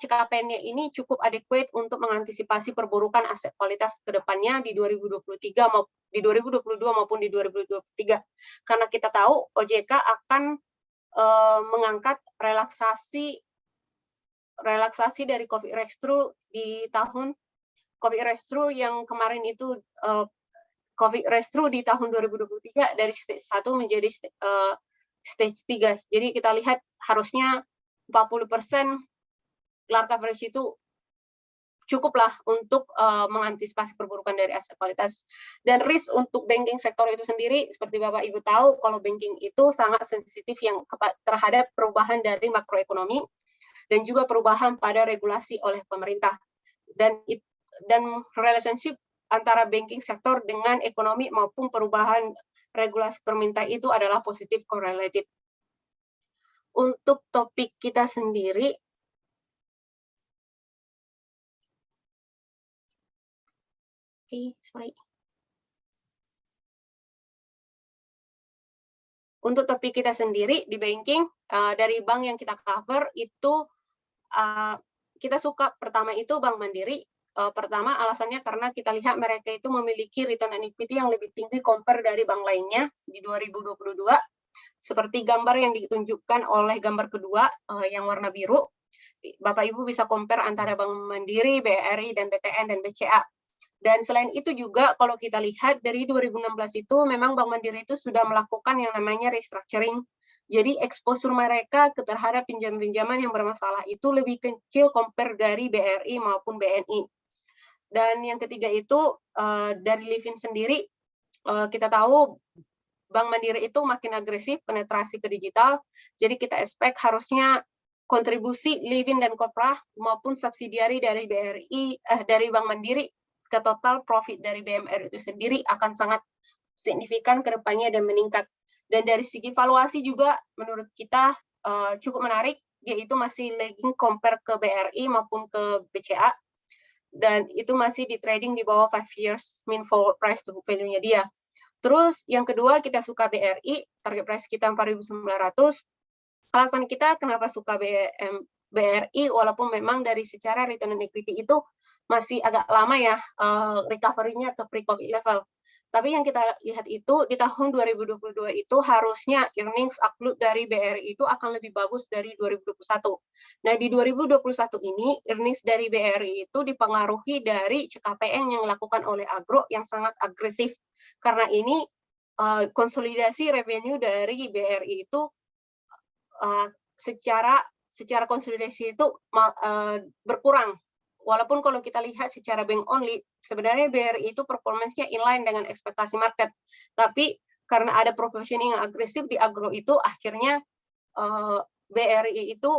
CKPN-nya ini cukup adequate untuk mengantisipasi perburukan aset kualitas ke depannya di 2022 maupun di 2023. Karena kita tahu OJK akan mengangkat relaksasi dari COVID restro di tahun COVID restro yang kemarin itu COVID restro di tahun 2023 dari stage 1 menjadi stage 3. Jadi kita lihat harusnya 40% LAR coverage itu cukuplah untuk mengantisipasi perburukan dari aset kualitas. Dan risk untuk banking sektor itu sendiri, seperti Bapak Ibu tahu, kalau banking itu sangat sensitif yang terhadap perubahan dari makroekonomi dan juga perubahan pada regulasi oleh pemerintah. Dan relationship antara banking sektor dengan ekonomi maupun perubahan regulasi pemerintah itu adalah positif correlated. Untuk topik kita sendiri, untuk topik kita sendiri di banking, dari bank yang kita cover itu kita suka pertama itu Bank Mandiri. Pertama alasannya karena kita lihat mereka itu memiliki return on equity yang lebih tinggi compare dari bank lainnya di 2022. Seperti gambar yang ditunjukkan oleh gambar kedua yang warna biru, Bapak Ibu bisa compare antara Bank Mandiri, BRI, dan BTN, dan BCA. Dan selain itu juga kalau kita lihat dari 2016 itu memang Bank Mandiri itu sudah melakukan yang namanya restructuring. Jadi exposure mereka terhadap pinjaman-pinjaman yang bermasalah itu lebih kecil compare dari BRI maupun BNI. Dan yang ketiga itu dari Livin sendiri, kita tahu Bank Mandiri itu makin agresif penetrasi ke digital, jadi kita expect harusnya kontribusi Livin dan Kopra maupun subsidiari dari dari Bank Mandiri ke total profit dari BMR itu sendiri akan sangat signifikan ke depannya dan meningkat. Dan dari segi valuasi juga menurut kita cukup menarik, yaitu masih lagging compare ke BRI maupun ke BCA, dan itu masih di trading di bawah 5 years mean forward price to book value-nya dia. Terus yang kedua kita suka BRI, target price kita 4.900. Alasan kita kenapa suka BRI walaupun memang dari secara return on equity itu masih agak lama ya recovery-nya ke pre-COVID level. Tapi yang kita lihat itu di tahun 2022 itu harusnya earnings outlook dari BRI itu akan lebih bagus dari 2021. Nah, di 2021 ini earnings dari BRI itu dipengaruhi dari CKPN yang dilakukan oleh Agro yang sangat agresif. Karena ini konsolidasi revenue dari BRI itu secara konsolidasi itu berkurang. Walaupun kalau kita lihat secara bank only, sebenarnya BRI itu performance-nya inline dengan ekspektasi market. Tapi karena ada provisioning yang agresif di Agro itu, akhirnya BRI itu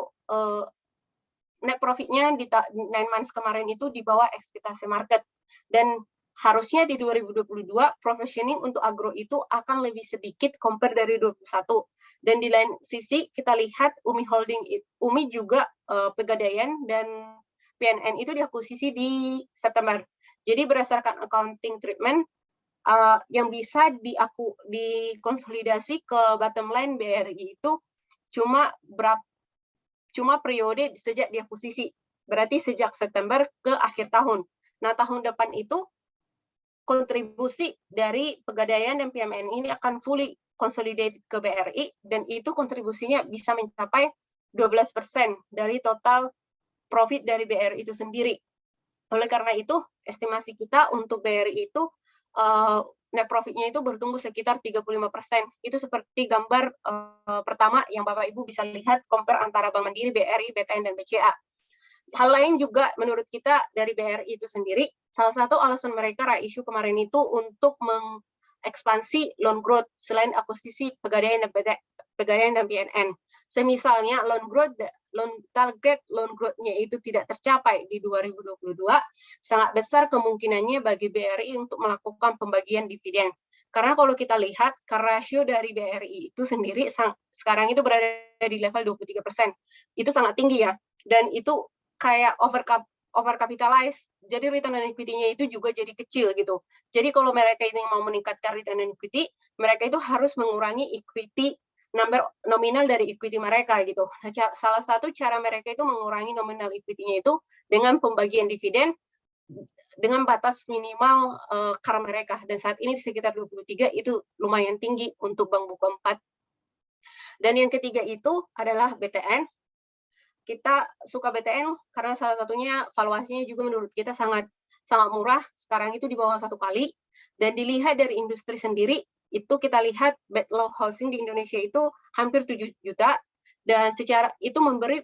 net profit-nya di 9 months kemarin itu di bawah ekspektasi market. Dan harusnya di 2022, provisioning untuk Agro itu akan lebih sedikit compare dari 2021. Dan di lain sisi, kita lihat Umi Holding, Umi juga Pegadaian dan PNN itu diakuisisi di September. Jadi berdasarkan accounting treatment yang bisa dikonsolidasi ke bottom line BRI itu cuma periode sejak diakuisisi. Berarti sejak September ke akhir tahun. Nah, tahun depan itu kontribusi dari Pegadaian dan PMN ini akan fully consolidated ke BRI dan itu kontribusinya bisa mencapai 12% dari total profit dari BRI itu sendiri. Oleh karena itu, estimasi kita untuk BRI itu net profit-nya itu bertumbuh sekitar 35%. Itu seperti gambar pertama yang Bapak Ibu bisa lihat compare antara Bank Mandiri, BRI, BTN, dan BCA. Hal lain juga menurut kita dari BRI itu sendiri, salah satu alasan mereka issue kemarin itu untuk mengekspansi loan growth selain akuisisi Pegadaian dan BNN. Semisalnya target loan growth-nya itu tidak tercapai di 2022, sangat besar kemungkinannya bagi BRI untuk melakukan pembagian dividen. Karena kalau kita lihat, rasio dari BRI itu sendiri sekarang itu berada di level 23%. Itu sangat tinggi ya. Dan itu kayak overcapitalized. Jadi return on equity-nya itu juga jadi kecil gitu. Jadi kalau mereka ini mau meningkatkan return on equity, mereka itu harus mengurangi equity number nominal dari equity mereka gitu. Nah, salah satu cara mereka itu mengurangi nominal equity-nya itu dengan pembagian dividen dengan batas minimal CAR mereka, dan saat ini sekitar 23 itu lumayan tinggi untuk bank buku 4. Dan yang ketiga itu adalah BTN. Kita suka BTN karena salah satunya valuasinya juga menurut kita sangat murah, sekarang itu di bawah 1 kali, dan dilihat dari industri sendiri, itu kita lihat backlog housing di Indonesia itu hampir 7 juta, dan secara itu memberi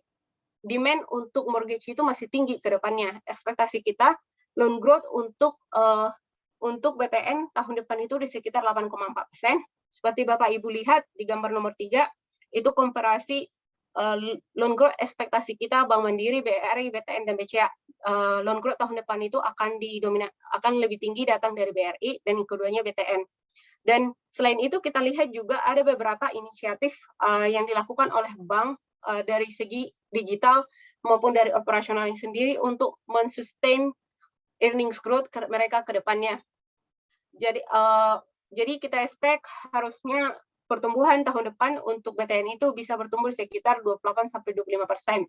demand untuk mortgage itu masih tinggi ke depannya. Ekspektasi kita loan growth untuk BTN tahun depan itu di sekitar 8,4%. Seperti Bapak Ibu lihat di gambar nomor 3, itu komparasi loan growth ekspektasi kita Bank Mandiri, BRI, BTN, dan BCA. Loan growth tahun depan itu akan lebih tinggi datang dari BRI, dan yang keduanya BTN. Dan selain itu kita lihat juga ada beberapa inisiatif yang dilakukan oleh bank dari segi digital maupun dari operasionalnya sendiri untuk mensustain earnings growth mereka ke depannya. Jadi kita expect harusnya pertumbuhan tahun depan untuk BTN itu bisa bertumbuh sekitar 28-25%.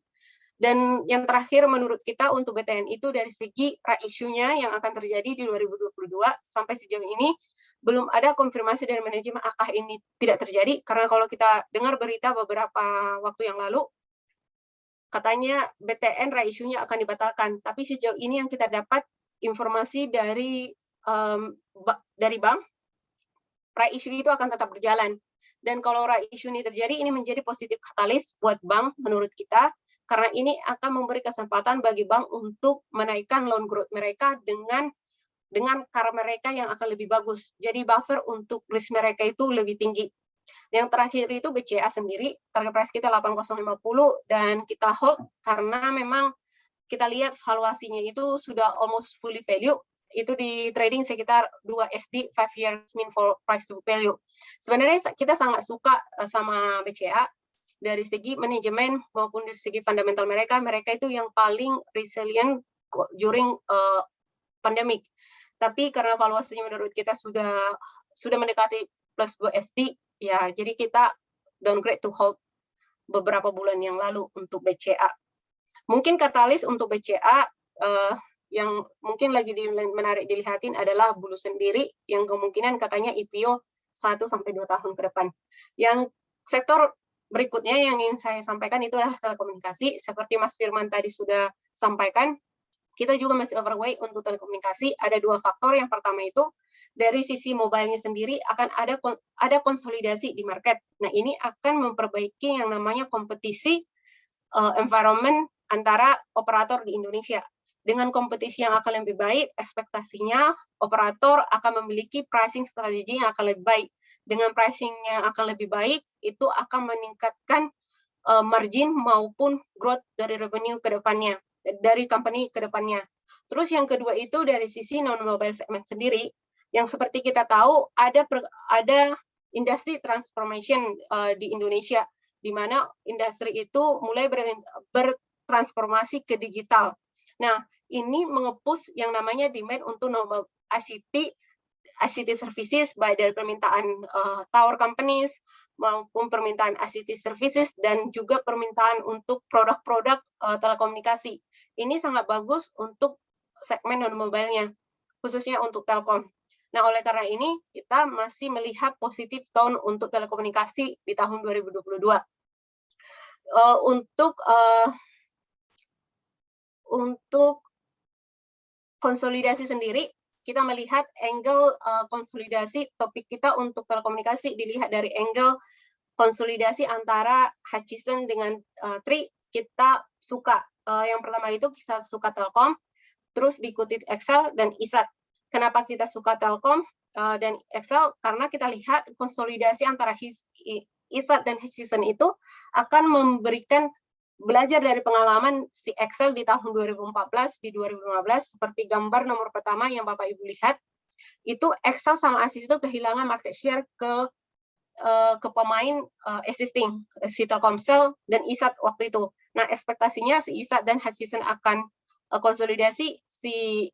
Dan yang terakhir menurut kita untuk BTN itu dari segi issue-nya yang akan terjadi di 2022 sampai sejauh ini belum ada konfirmasi dari manajemen apakah ini tidak terjadi, karena kalau kita dengar berita beberapa waktu yang lalu katanya BTN issue-nya akan dibatalkan, tapi sejauh ini yang kita dapat informasi dari bank, issue itu akan tetap berjalan. Dan kalau issue ini terjadi, ini menjadi positif katalis buat bank menurut kita, karena ini akan memberi kesempatan bagi bank untuk menaikkan loan growth mereka dengan CAR mereka yang akan lebih bagus. Jadi buffer untuk risk mereka itu lebih tinggi. Yang terakhir itu BCA sendiri, target price kita 8.050 dan kita hold karena memang kita lihat valuasinya itu sudah almost fully value. Itu di trading sekitar 2 SD 5 years mean for price to value. Sebenarnya kita sangat suka sama BCA dari segi manajemen maupun dari segi fundamental mereka itu yang paling resilient during pandemic. Tapi karena valuasinya menurut kita sudah mendekati plus 2 SD, ya jadi kita downgrade to hold beberapa bulan yang lalu untuk BCA. Mungkin katalis untuk BCA yang mungkin lagi menarik dilihatin adalah Bulu sendiri yang kemungkinan katanya IPO 1-2 tahun ke depan. Yang sektor berikutnya yang ingin saya sampaikan itu adalah telekomunikasi. Seperti Mas Firman tadi sudah sampaikan, kita juga masih overweight untuk telekomunikasi. Ada 2 faktor. Yang pertama itu dari sisi mobile-nya sendiri akan ada konsolidasi di market. Nah, ini akan memperbaiki yang namanya kompetisi environment antara operator di Indonesia. Dengan kompetisi yang akan lebih baik, ekspektasinya operator akan memiliki pricing strategi yang akan lebih baik. Dengan pricing yang akan lebih baik, itu akan meningkatkan margin maupun growth dari revenue ke depannya, dari company ke depannya. Terus yang kedua itu dari sisi non-mobile segment sendiri, yang seperti kita tahu ada industri transformation di Indonesia, di mana industri itu mulai bertransformasi ke digital. Nah, ini mengepus yang namanya demand untuk ICT services, baik dari permintaan tower companies maupun permintaan ICT services dan juga permintaan untuk produk-produk telekomunikasi. Ini sangat bagus untuk segmen non-mobile-nya, khususnya untuk Telkom. Nah, oleh karena ini, kita masih melihat positif tone untuk telekomunikasi di tahun 2022. Untuk konsolidasi sendiri, kita melihat angle konsolidasi, topik kita untuk telekomunikasi dilihat dari angle konsolidasi antara Hutchison dengan Tri. Kita suka, yang pertama itu kita suka Telkom, terus diikuti Excel dan ISAT. Kenapa kita suka Telkom dan Excel? Karena kita lihat konsolidasi antara ISAT dan Hutchison itu akan memberikan belajar dari pengalaman si Excel di tahun 2014, di 2015, seperti gambar nomor pertama yang Bapak Ibu lihat, itu Excel sama Axis itu kehilangan market share ke pemain existing, si Telkomsel dan ISAT waktu itu. Nah, ekspektasinya si ISAT dan Hutchison akan konsolidasi, si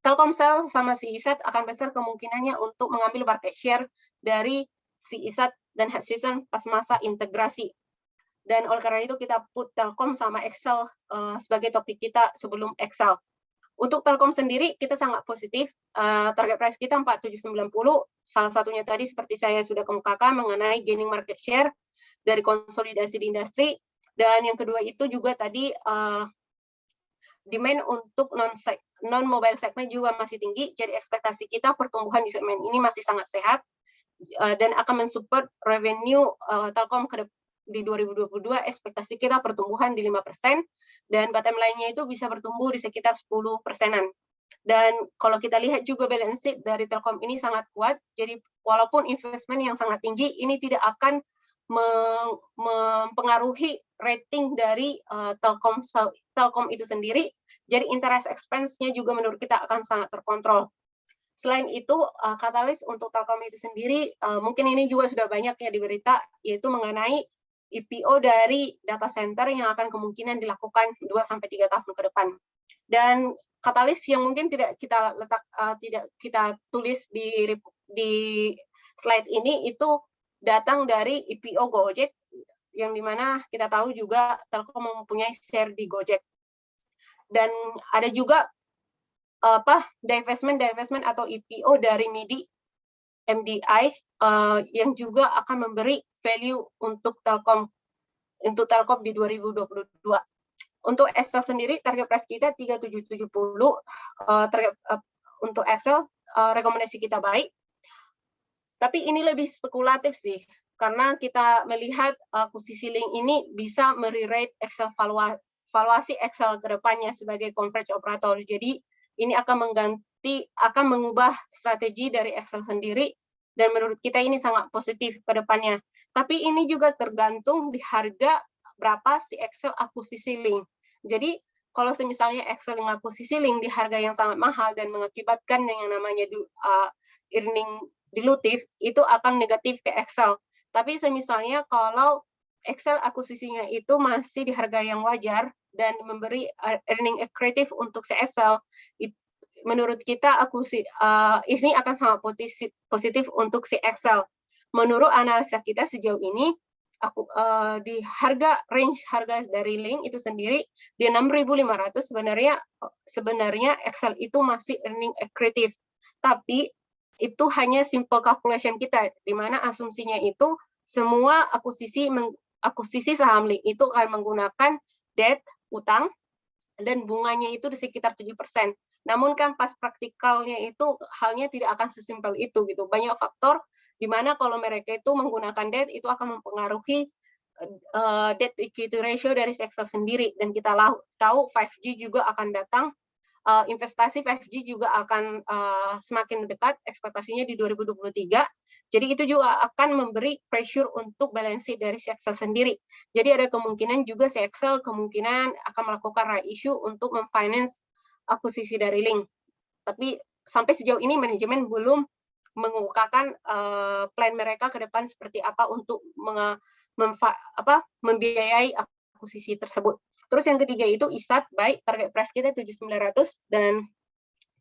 Telkomsel sama si ISAT akan besar kemungkinannya untuk mengambil market share dari si ISAT dan Hutchison pas masa integrasi. Dan oleh karena itu kita put Telkom sama Excel sebagai topik kita sebelum Excel. Untuk Telkom sendiri kita sangat positif, target price kita 4790, salah satunya tadi seperti saya sudah kemukakan mengenai gaining market share dari konsolidasi di industri, dan yang kedua itu juga tadi demand untuk non-mobile segment juga masih tinggi, jadi ekspektasi kita pertumbuhan di segmen ini masih sangat sehat, dan akan mensupport revenue Telkom di 2022, ekspektasi kita pertumbuhan di 5%, dan bottom line-nya itu bisa bertumbuh di sekitar 10%-an. Dan kalau kita lihat juga balance sheet dari Telkom ini sangat kuat, jadi walaupun investment yang sangat tinggi, ini tidak akan mempengaruhi rating dari Telkom itu sendiri, jadi interest expense-nya juga menurut kita akan sangat terkontrol. Selain itu, katalis untuk Telkom itu sendiri, mungkin ini juga sudah banyak ya di berita, yaitu mengenai IPO dari data center yang akan kemungkinan dilakukan 2-3 tahun ke depan. Dan katalis yang mungkin tidak kita tulis di slide ini itu datang dari IPO Gojek, yang dimana kita tahu juga Telkom mempunyai share di Gojek. Dan ada juga divestment atau IPO dari MDI yang juga akan memberi value untuk Telkom di 2022. Untuk Excel sendiri target price kita 3770, untuk Excel rekomendasi kita baik. Tapi ini lebih spekulatif sih, karena kita melihat akuisisi Link ini bisa mererate Excel valuasi Excel ke depannya sebagai coverage operator. Jadi ini akan mengubah strategi dari Excel sendiri, dan menurut kita ini sangat positif ke depannya. Tapi ini juga tergantung di harga berapa si Excel akuisisi Link. Jadi kalau misalnya Excel yang akuisisi Link di harga yang sangat mahal dan mengakibatkan yang namanya earning dilutif, itu akan negatif ke Excel. Tapi misalnya kalau Excel akuisisinya itu masih di harga yang wajar dan memberi earning accretive untuk si Excel, menurut kita ini akan sangat positif untuk si Excel. Menurut analisa kita sejauh ini, di range harga dari Link itu sendiri di 6.500 sebenarnya Excel itu masih earning accretive. Tapi itu hanya simple calculation kita, di mana asumsinya itu semua akuisisi saham Link itu akan menggunakan debt, utang, dan bunganya itu di sekitar 7%. Namun kan pas praktikalnya itu halnya tidak akan sesimpel itu gitu. Banyak faktor di mana kalau mereka itu menggunakan debt itu akan mempengaruhi debt equity ratio dari Excel sendiri, dan kita tahu 5G juga akan datang, investasi 5G juga akan semakin dekat, ekspektasinya di 2023. Jadi itu juga akan memberi pressure untuk balance sheet dari si Excel sendiri. Jadi ada kemungkinan juga si Excel kemungkinan akan melakukan right issue untuk memfinance akuisisi dari Link. Tapi sampai sejauh ini manajemen belum mengemukakan plan mereka ke depan seperti apa untuk membiayai akuisisi tersebut. Terus yang ketiga itu ISAT, baik, target price kita 7.900, dan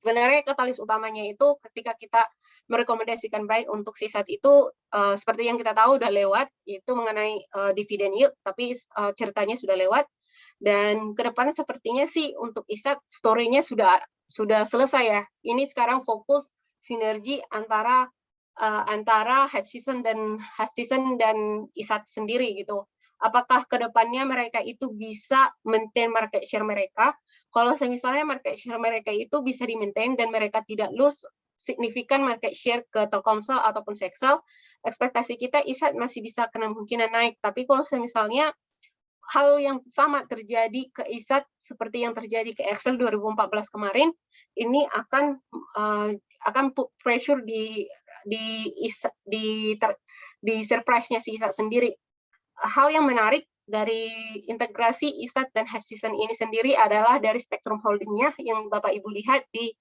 sebenarnya katalis utamanya itu ketika kita merekomendasikan baik untuk si ISAT itu seperti yang kita tahu udah lewat, itu mengenai dividen yield, tapi ceritanya sudah lewat, dan kedepannya sepertinya sih untuk ISAT story-nya sudah selesai ya. Ini sekarang fokus sinergi antara Hutchison dan ISAT sendiri gitu. apakah ke depannya mereka itu bisa maintain market share mereka. Kalau misalnya market share mereka itu bisa di-maintain dan mereka tidak lose signifikan market share ke Telkomsel ataupun Sexel, ekspektasi kita ISAT masih bisa kemungkinan naik. Tapi kalau misalnya hal yang sama terjadi ke ISAT seperti yang terjadi ke Excel 2014 kemarin, ini akan put pressure di surprise-nya si ISAT sendiri. Hal yang menarik dari integrasi ISAT dan Hutchison ini sendiri adalah dari spektrum holdingnya yang Bapak Ibu lihat di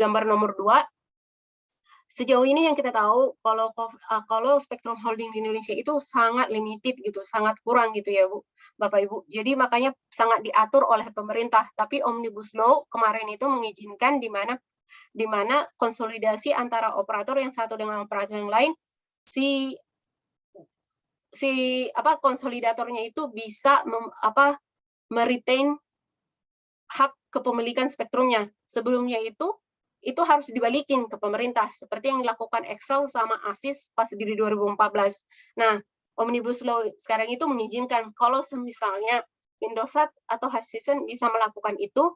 gambar nomor 2. Sejauh ini yang kita tahu kalau spektrum holding di Indonesia itu sangat limited gitu, sangat kurang gitu ya Bu, Bapak Ibu. Jadi makanya sangat diatur oleh pemerintah. Tapi Omnibus Law kemarin itu mengizinkan di mana konsolidasi antara operator yang satu dengan operator yang lain, konsolidatornya itu bisa meretain hak kepemilikan spektrumnya. Sebelumnya itu harus dibalikin ke pemerintah, seperti yang dilakukan Excel sama ASIS pas di 2014. Nah, Omnibus Law sekarang itu mengizinkan kalau misalnya Indosat atau Hutchison bisa melakukan itu,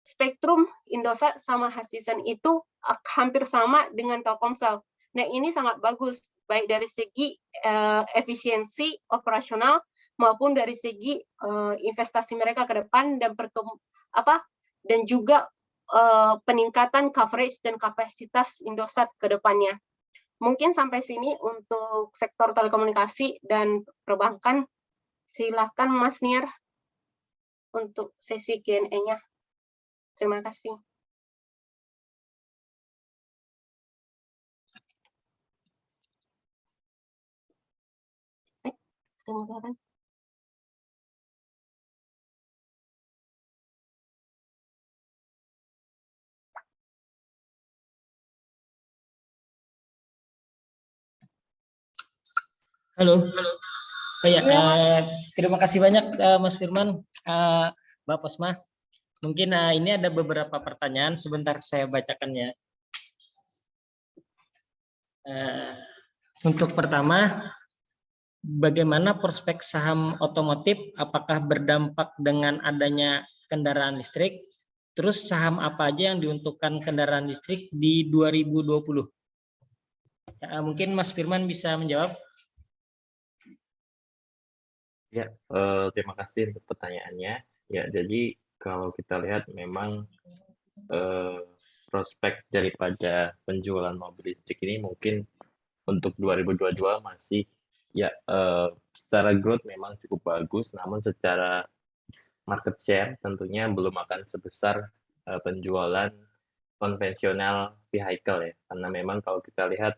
spektrum Indosat sama Hutchison itu hampir sama dengan Telkomsel. Nah, ini sangat bagus, baik dari segi efisiensi operasional maupun dari segi investasi mereka ke depan dan juga peningkatan coverage dan kapasitas Indosat ke depannya. Mungkin sampai sini untuk sektor telekomunikasi dan perbankan. Silakan Mas Nier untuk sesi Q&A-nya. Terima kasih. Kemudian. Halo. Oh ya, terima kasih banyak Mas Firman, Mbak Posma. Mungkin ini ada beberapa pertanyaan, sebentar saya bacakan ya. Untuk pertama, bagaimana prospek saham otomotif? Apakah berdampak dengan adanya kendaraan listrik? Terus saham apa aja yang diuntukkan kendaraan listrik di 2020? Mungkin Mas Firman bisa menjawab. Ya, terima kasih untuk pertanyaannya. Ya, jadi kalau kita lihat memang prospek daripada penjualan mobil listrik ini mungkin untuk 2022 masih ya secara growth memang cukup bagus, namun secara market share tentunya belum akan sebesar penjualan konvensional vehicle ya, karena memang kalau kita lihat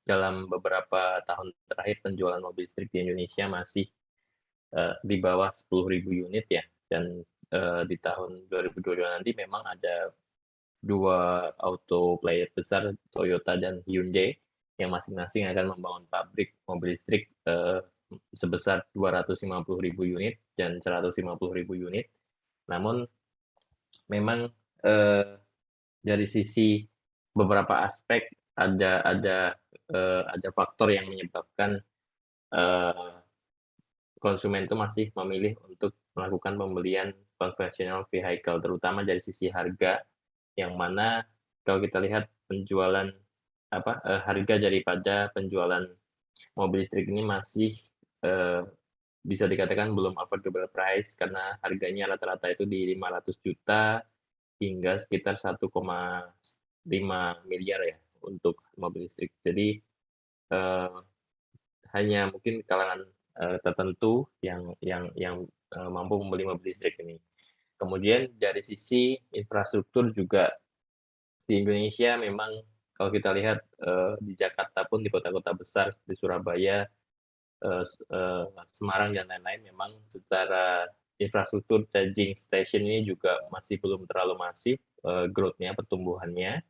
dalam beberapa tahun terakhir penjualan mobil listrik di Indonesia masih di bawah 10.000 unit ya, dan di tahun 2022 nanti memang ada 2 auto player besar, Toyota dan Hyundai, yang masing-masing akan membangun pabrik mobil listrik sebesar 250.000 unit dan 150.000 unit. Namun memang dari sisi beberapa aspek ada faktor yang menyebabkan konsumen itu masih memilih untuk melakukan pembelian konvensional vehicle, terutama dari sisi harga, yang mana kalau kita lihat penjualan harga daripada penjualan mobil listrik ini masih bisa dikatakan belum affordable price, karena harganya rata-rata itu di 500 juta hingga sekitar 1,5 miliar ya untuk mobil listrik. Jadi hanya mungkin kalangan tertentu yang mampu membeli mobil listrik ini. Kemudian dari sisi infrastruktur juga di Indonesia memang kalau kita lihat di Jakarta pun di kota-kota besar di Surabaya, Semarang dan lain-lain, memang secara infrastruktur charging station ini juga masih belum terlalu masif growth-nya, pertumbuhannya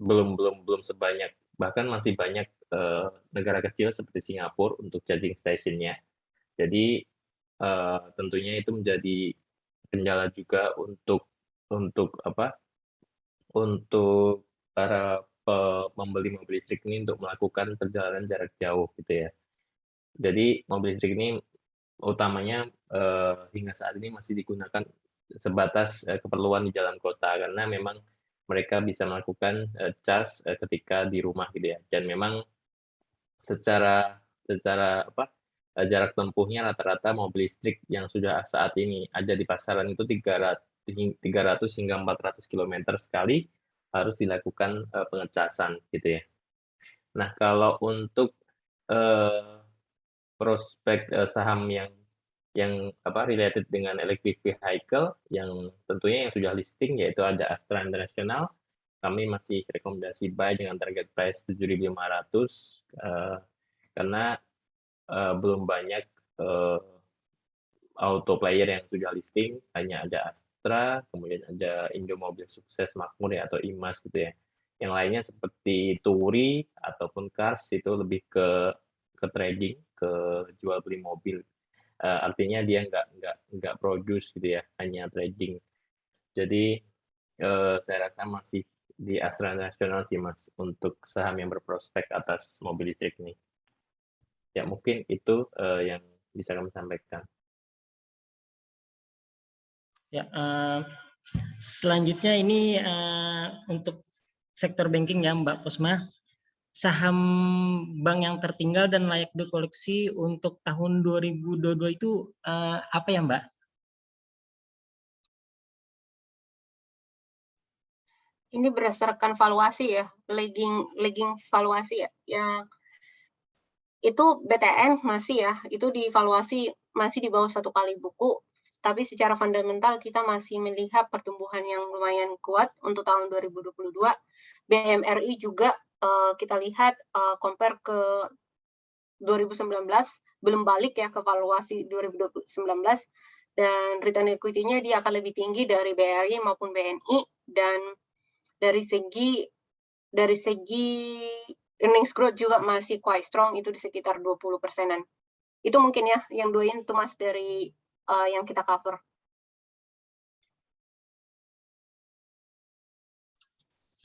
belum sebanyak, bahkan masih banyak negara kecil seperti Singapura untuk charging station-nya. Jadi tentunya itu menjadi kendala juga untuk para membeli mobil listrik ini untuk melakukan perjalanan jarak jauh gitu ya. Jadi mobil listrik ini utamanya hingga saat ini masih digunakan sebatas keperluan di jalan kota, karena memang mereka bisa melakukan cas ketika di rumah gitu ya. Dan memang secara jarak tempuhnya rata-rata mobil listrik yang sudah saat ini ada di pasaran itu 300 hingga 400 km sekali harus dilakukan pengecasan gitu ya. Nah, kalau untuk prospek saham yang related dengan electric vehicle yang tentunya yang sudah listing, yaitu ada Astra International. Kami masih rekomendasi buy dengan target price 7.500 karena belum banyak auto player yang sudah listing, hanya ada Astra, kemudian ada Indomobil Sukses Makmur ya, atau IMAS gitu ya. Yang lainnya seperti Turi ataupun Cars itu lebih ke trading, ke jual beli mobil. Artinya dia nggak produce gitu ya, hanya trading. Jadi saya rasa masih di Astra Nasional sih Mas untuk saham yang berprospek atas mobil listrik ini. Ya mungkin itu yang bisa kami sampaikan. Ya, selanjutnya ini untuk sektor banking ya Mbak Posma. Saham bank yang tertinggal dan layak dikoleksi untuk tahun 2022 itu apa ya Mbak? Ini berdasarkan valuasi ya, lagging valuasi ya. Yang itu BTN masih ya, itu divaluasi masih di bawah 1 kali buku. Tapi secara fundamental kita masih melihat pertumbuhan yang lumayan kuat untuk tahun 2022. BMRI juga kita lihat compare ke 2019 belum balik ya ke valuasi 2019, dan return equity-nya dia akan lebih tinggi dari BRI maupun BNI, dan dari segi earnings growth juga masih quite strong, itu di sekitar 20%-an. Itu mungkin ya yang doain itu Mas dari yang kita cover.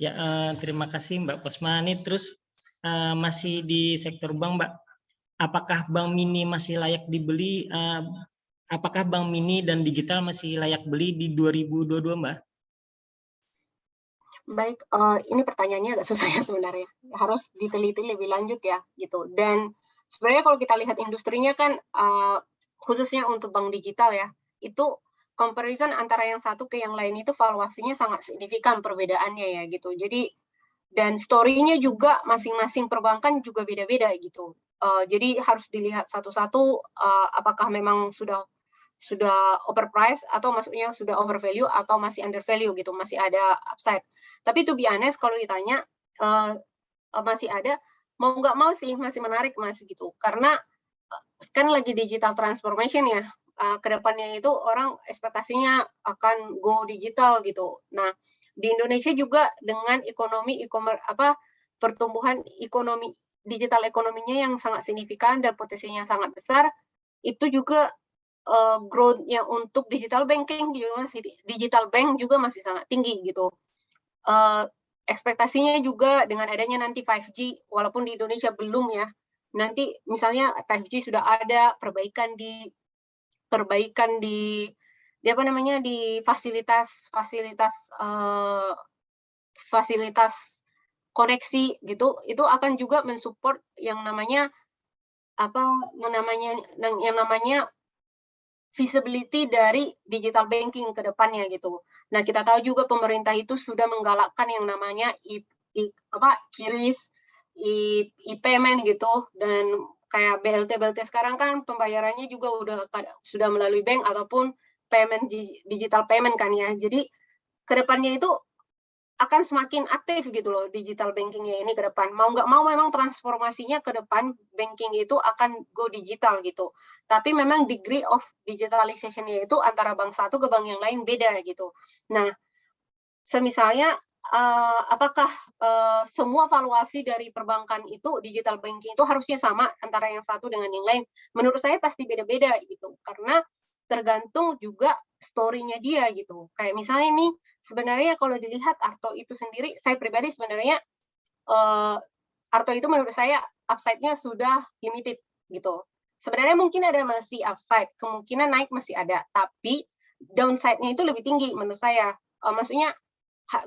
Ya, terima kasih Mbak Posma. Ini terus masih di sektor bank Mbak. Apakah bank mini masih layak dibeli? Apakah bank mini dan digital masih layak beli di 2022 Mbak? Baik, ini pertanyaannya agak susah ya sebenarnya. Harus diteliti lebih lanjut ya, gitu. Dan sebenarnya kalau kita lihat industrinya kan, khususnya untuk bank digital ya, itu comparison antara yang satu ke yang lain itu valuasinya sangat signifikan perbedaannya ya, gitu. Jadi, dan story-nya juga masing-masing perbankan juga beda-beda gitu. Jadi harus dilihat satu-satu, apakah memang sudah overpriced atau maksudnya sudah overvalue atau masih undervalue gitu, masih ada upside. Tapi to be honest kalau ditanya masih ada, mau nggak mau sih masih menarik Mas gitu. Karena kan lagi digital transformation ya. Kedepannya itu orang ekspektasinya akan go digital gitu. Nah, di Indonesia juga dengan ekonomi e-commerce pertumbuhan ekonomi digital ekonominya yang sangat signifikan dan potensinya sangat besar, itu juga growth-nya untuk digital banking juga digital bank juga masih sangat tinggi gitu. Ekspektasinya juga dengan adanya nanti 5G, walaupun di Indonesia belum ya, nanti misalnya 5G sudah ada perbaikan di apa namanya di fasilitas koneksi gitu, itu akan juga mensupport yang namanya visibility dari digital banking ke depannya gitu. Nah, kita tahu juga pemerintah itu sudah menggalakkan yang namanya QRIS, e-payment gitu, dan kayak BLT sekarang kan pembayarannya juga sudah melalui bank ataupun digital payment kan ya. Jadi ke depannya itu akan semakin aktif gitu loh digital bankingnya ini ke depan. Mau nggak mau memang transformasinya ke depan banking itu akan go digital gitu. Tapi memang degree of digitalization-nya itu antara bank satu ke bank yang lain beda gitu. Nah, semisalnya apakah semua valuasi dari perbankan itu digital banking itu harusnya sama antara yang satu dengan yang lain? Menurut saya pasti beda-beda gitu. Karena tergantung juga story-nya dia gitu. Kayak misalnya nih, sebenarnya kalau dilihat Arto itu sendiri, saya pribadi sebenarnya Arto itu menurut saya upside-nya sudah limited gitu. Sebenarnya mungkin ada masih upside, kemungkinan naik masih ada, tapi downside-nya itu lebih tinggi menurut saya. Maksudnya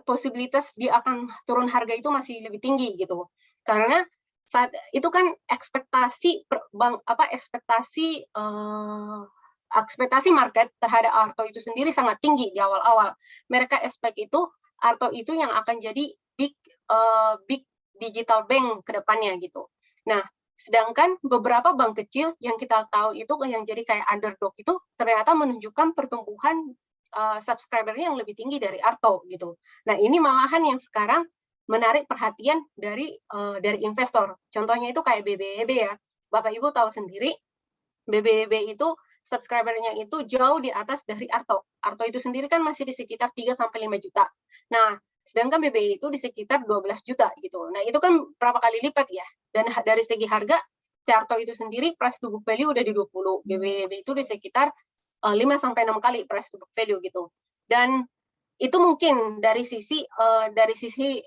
posibilitas dia akan turun harga itu masih lebih tinggi gitu. Karena saat itu kan ekspektasi ekspektasi market terhadap Arto itu sendiri sangat tinggi di awal-awal. Mereka expect itu Arto itu yang akan jadi big digital bank ke depannya gitu. Nah, sedangkan beberapa bank kecil yang kita tahu itu yang jadi kayak underdog itu ternyata menunjukkan pertumbuhan subscriber-nya yang lebih tinggi dari Arto gitu. Nah, ini malahan yang sekarang menarik perhatian dari investor. Contohnya itu kayak BBEB ya. Bapak Ibu tahu sendiri, BBEB itu subscriber-nya itu jauh di atas dari Arto. Arto itu sendiri kan masih di sekitar 3-5 juta. Nah, sedangkan BBI itu di sekitar 12 juta gitu. Nah, itu kan berapa kali lipat ya. Dan dari segi harga, Arto itu sendiri price to book value udah di 20. BBB itu di sekitar 5-6 kali price to book value gitu. Dan itu mungkin dari sisi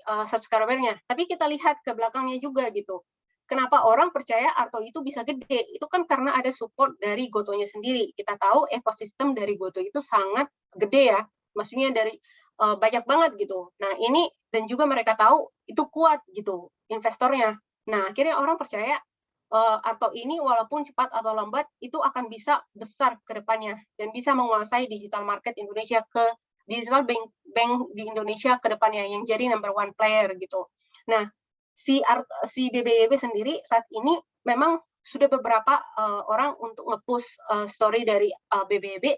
subscriber-nya. Tapi kita lihat ke belakangnya juga gitu. Kenapa orang percaya Arto itu bisa gede? Itu kan karena ada support dari Gotonya sendiri. Kita tahu ekosistem dari Goto itu sangat gede ya. Maksudnya dari banyak banget gitu. Nah, ini dan juga mereka tahu itu kuat gitu investornya. Nah, akhirnya orang percaya Arto ini walaupun cepat atau lambat itu akan bisa besar ke depannya dan bisa menguasai digital market Indonesia digital bank di Indonesia ke depannya yang jadi number one player gitu. Nah, si BBYB sendiri saat ini memang sudah beberapa orang untuk nge-push story dari BBYB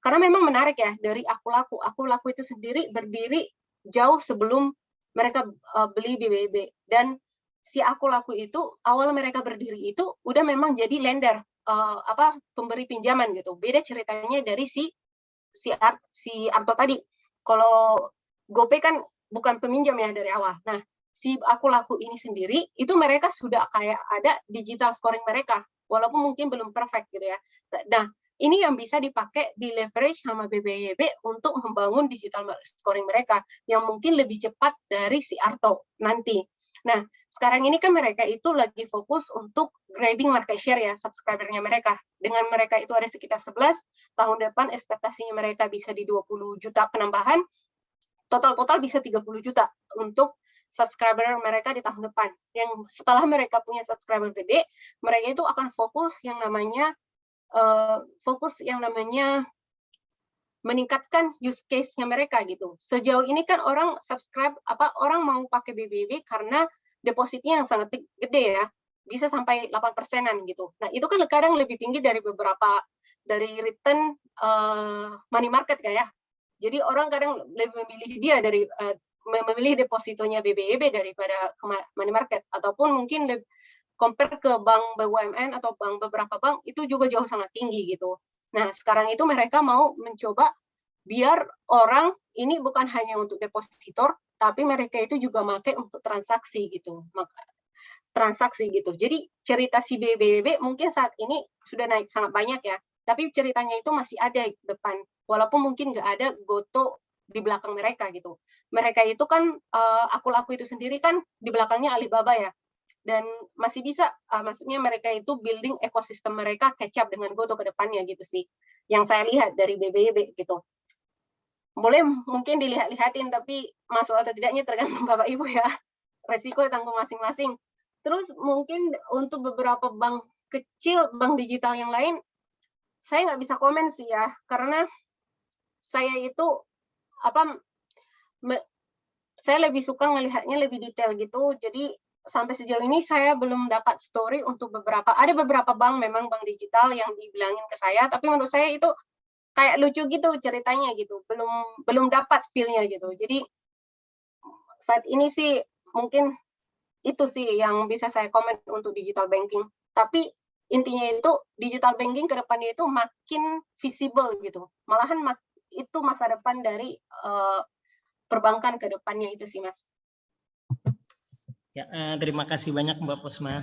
karena memang menarik ya dari Aku Laku itu sendiri berdiri jauh sebelum mereka beli BBYB dan si Aku Laku itu awal mereka berdiri itu udah memang jadi lender pemberi pinjaman gitu. Beda ceritanya dari si Arto tadi. Kalau GoPay kan bukan peminjam ya dari awal. Nah, si Aku Laku ini sendiri itu mereka sudah kayak ada digital scoring mereka walaupun mungkin belum perfect gitu ya. Nah, ini yang bisa dipakai di leverage sama BBYB untuk membangun digital scoring mereka yang mungkin lebih cepat dari si Arto nanti. Nah, sekarang ini kan mereka itu lagi fokus untuk grabbing market share ya, subscriber-nya mereka. Dengan mereka itu ada sekitar 11, tahun depan ekspektasinya mereka bisa di 20 juta penambahan, total bisa 30 juta untuk subscriber mereka di tahun depan. Yang setelah mereka punya subscriber gede, mereka itu akan fokus yang namanya meningkatkan use case-nya mereka gitu. Sejauh ini kan orang orang mau pakai BBB karena depositnya yang sangat gede ya, bisa sampai 8%-an gitu. Nah, itu kan kadang lebih tinggi dari dari return money market kayak. Jadi orang kadang lebih memilih depositonya BBB daripada money market ataupun mungkin compare ke bank BUMN atau beberapa bank itu juga jauh sangat tinggi gitu. Nah, sekarang itu mereka mau mencoba biar orang ini bukan hanya untuk depositor, tapi mereka itu juga pakai untuk transaksi gitu. Jadi cerita si BBB mungkin saat ini sudah naik sangat banyak ya, tapi ceritanya itu masih ada di depan. Walaupun mungkin nggak ada Goto di belakang mereka gitu. Mereka itu kan Aku Laku itu sendiri kan di belakangnya Alibaba ya. Dan masih bisa, maksudnya mereka itu building ekosistem mereka catch up dengan Goto ke depannya gitu sih. Yang saya lihat dari BBB gitu. Boleh mungkin dilihat-lihatin, tapi masuk atau tidaknya tergantung Bapak Ibu ya. Resiko ditanggung masing-masing. Terus mungkin untuk beberapa bank kecil, bank digital yang lain, saya nggak bisa komen sih ya, karena saya itu saya lebih suka ngelihatnya lebih detail gitu. Jadi sampai sejauh ini saya belum dapat story untuk ada beberapa bank memang bank digital yang dibilangin ke saya, tapi menurut saya itu kayak lucu gitu ceritanya gitu, belum dapat feel-nya gitu. Jadi saat ini sih mungkin itu sih yang bisa saya komen untuk digital banking. Tapi intinya itu digital banking ke depannya itu makin visible gitu. Malahan itu masa depan dari perbankan ke depannya itu sih, Mas. Ya, terima kasih banyak Mbak Posma.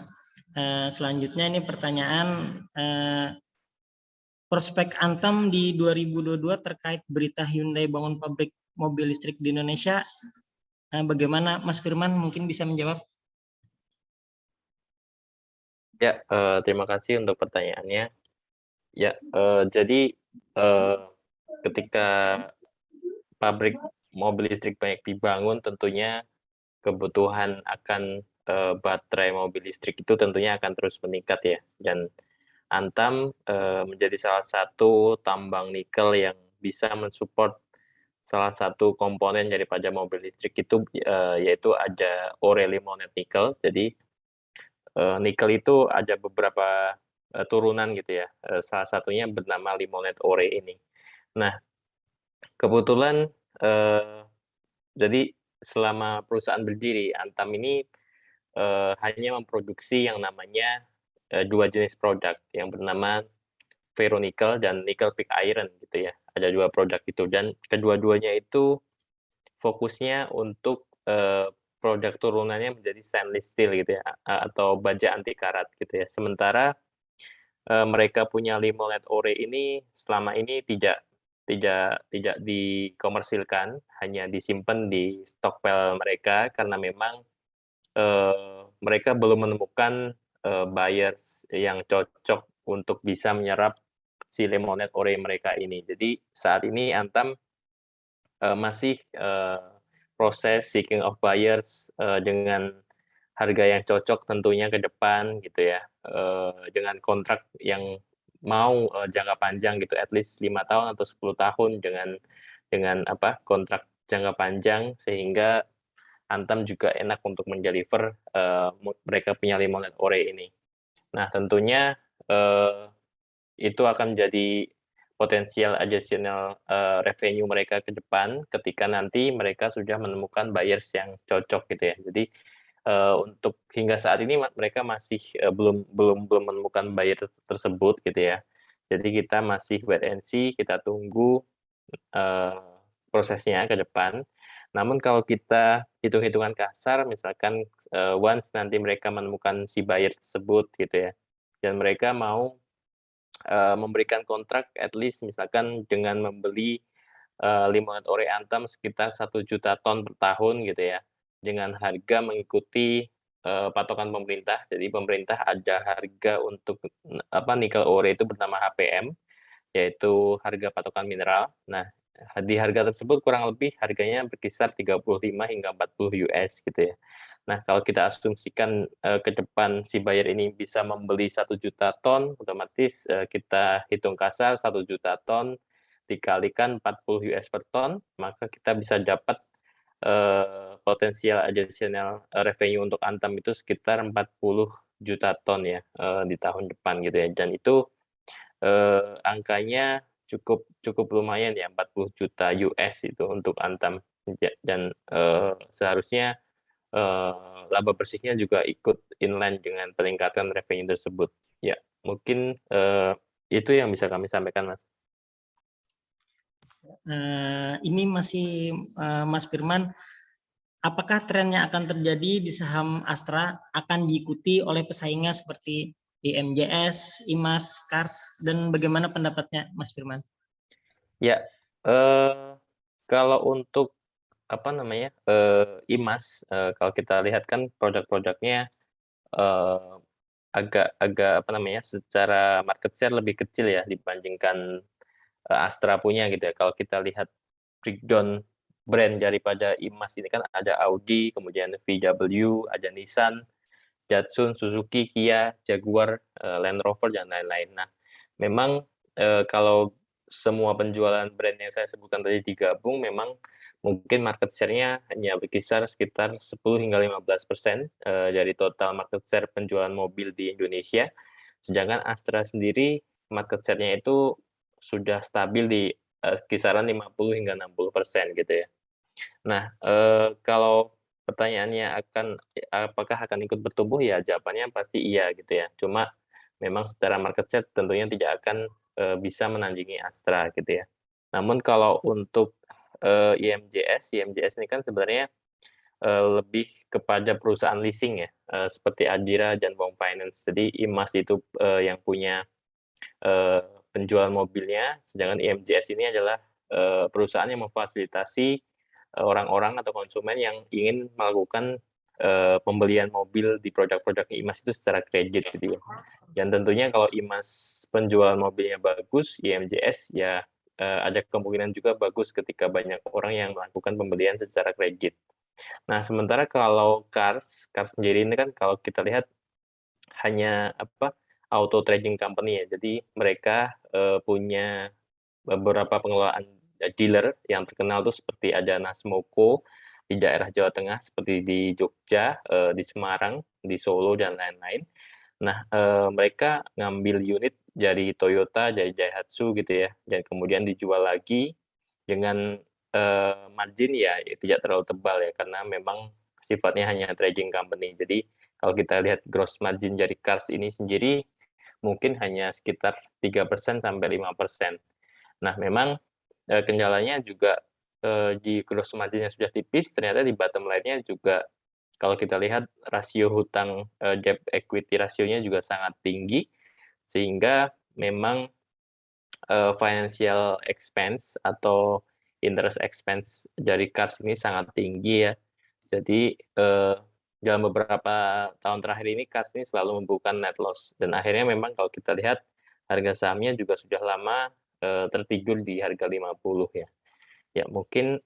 Selanjutnya ini pertanyaan prospek Antam di 2022 terkait berita Hyundai bangun pabrik mobil listrik di Indonesia. Bagaimana Mas Firman mungkin bisa menjawab? Ya, terima kasih untuk pertanyaannya. Ya, jadi ketika pabrik mobil listrik banyak dibangun, tentunya kebutuhan akan baterai mobil listrik itu tentunya akan terus meningkat ya. Dan Antam menjadi salah satu tambang nikel yang bisa mensupport salah satu komponen daripada mobil listrik itu yaitu ada ore limonite nikel. Jadi nikel itu ada beberapa turunan gitu ya. Salah satunya bernama limonite ore ini. Nah, kebetulan jadi selama perusahaan berdiri, Antam ini hanya memproduksi yang namanya dua jenis produk yang bernama ferronikel dan nickel pig iron gitu ya. Ada dua produk itu dan kedua-duanya itu fokusnya untuk produk turunannya menjadi stainless steel gitu ya atau baja anti karat gitu ya. Sementara mereka punya limonite ore ini selama ini tidak dikomersilkan, hanya disimpan di stockpile mereka karena memang mereka belum menemukan buyers yang cocok untuk bisa menyerap si limonite ore mereka ini. Jadi saat ini Antam masih proses seeking of buyers dengan harga yang cocok tentunya ke depan gitu ya, dengan kontrak yang mau jangka panjang gitu, at least 5 tahun atau 10 tahun dengan apa kontrak jangka panjang sehingga Antam juga enak untuk mendeliver mereka punya limonite ore ini. Nah tentunya itu akan menjadi potensial additional revenue mereka ke depan ketika nanti mereka sudah menemukan buyers yang cocok gitu ya. Jadi untuk hingga saat ini mereka masih belum menemukan buyer tersebut gitu ya. Jadi kita masih wait and see, kita tunggu prosesnya ke depan. Namun kalau kita hitung-hitungan kasar, misalkan once nanti mereka menemukan si buyer tersebut gitu ya, dan mereka mau memberikan kontrak at least misalkan dengan membeli limonite ore Antam sekitar 1 juta ton per tahun gitu ya, dengan harga mengikuti patokan pemerintah. Jadi pemerintah ada harga untuk apa nikel ore itu bernama HPM, yaitu harga patokan mineral. Nah, di harga tersebut kurang lebih harganya berkisar 35 hingga 40 US gitu ya. Nah, kalau kita asumsikan ke depan si buyer ini bisa membeli 1 juta ton, otomatis kita hitung kasar 1 juta ton dikalikan 40 US per ton, maka kita bisa dapat potensial additional revenue untuk Antam itu sekitar 40 juta ton ya di tahun depan gitu ya. Dan itu angkanya cukup lumayan ya 40 juta US itu untuk Antam dan seharusnya laba bersihnya juga ikut inline dengan peningkatan revenue tersebut. Ya, mungkin itu yang bisa kami sampaikan, Mas. Ini masih Mas Firman, apakah tren yang akan terjadi di saham Astra akan diikuti oleh pesaingnya seperti IMJS, IMAS, KARS, dan bagaimana pendapatnya Mas Firman? Ya, kalau untuk apa namanya IMAS, kalau kita lihat kan produk-produknya agak apa namanya secara market share lebih kecil ya dibandingkan Astra punya gitu ya. Kalau kita lihat breakdown brand daripada IMAS ini kan ada Audi, kemudian VW, ada Nissan, Datsun, Suzuki, Kia, Jaguar, Land Rover dan lain-lain. Nah, memang kalau semua penjualan brand yang saya sebutkan tadi digabung, memang mungkin market share-nya hanya berkisar sekitar 10 hingga 15% dari total market share penjualan mobil di Indonesia. Sedangkan Astra sendiri market share-nya itu sudah stabil di kisaran 50 hingga 60% gitu ya. Nah, kalau pertanyaannya apakah akan ikut bertumbuh ya jawabannya pasti iya gitu ya. Cuma memang secara market share tentunya tidak akan bisa menandingi Astra gitu ya. Namun kalau untuk IMJS ini kan sebenarnya lebih kepada perusahaan leasing ya, seperti Adira dan Wong Finance. Jadi IMAS itu yang punya penjual mobilnya, sedangkan IMJS ini adalah perusahaan yang memfasilitasi orang-orang atau konsumen yang ingin melakukan pembelian mobil di produk-produk IMAS itu secara kredit gitu ya. Dan tentunya kalau IMAS penjualan mobilnya bagus, IMJS ya ada kemungkinan juga bagus ketika banyak orang yang melakukan pembelian secara kredit. Nah, sementara kalau Cars sendiri ini kan kalau kita lihat hanya auto trading company ya. Jadi mereka punya beberapa pengelolaan dealer yang terkenal tuh seperti ada Nasmoko di daerah Jawa Tengah, seperti di Jogja, di Semarang, di Solo, dan lain-lain. Nah, mereka ngambil unit dari Toyota, dari Daihatsu gitu ya, dan kemudian dijual lagi dengan margin ya tidak terlalu tebal ya, karena memang sifatnya hanya trading company. Jadi kalau kita lihat gross margin dari Cars ini sendiri mungkin hanya sekitar 3% sampai 5%. Nah, memang kendalanya juga di gross margin yang sudah tipis, ternyata di bottom line-nya juga kalau kita lihat rasio hutang debt equity rasionya juga sangat tinggi, sehingga memang financial expense atau interest expense dari Cars ini sangat tinggi ya. Jadi dalam beberapa tahun terakhir ini Cars ini selalu membukukan net loss, dan akhirnya memang kalau kita lihat harga sahamnya juga sudah lama tertidur di harga 50 ya. Ya mungkin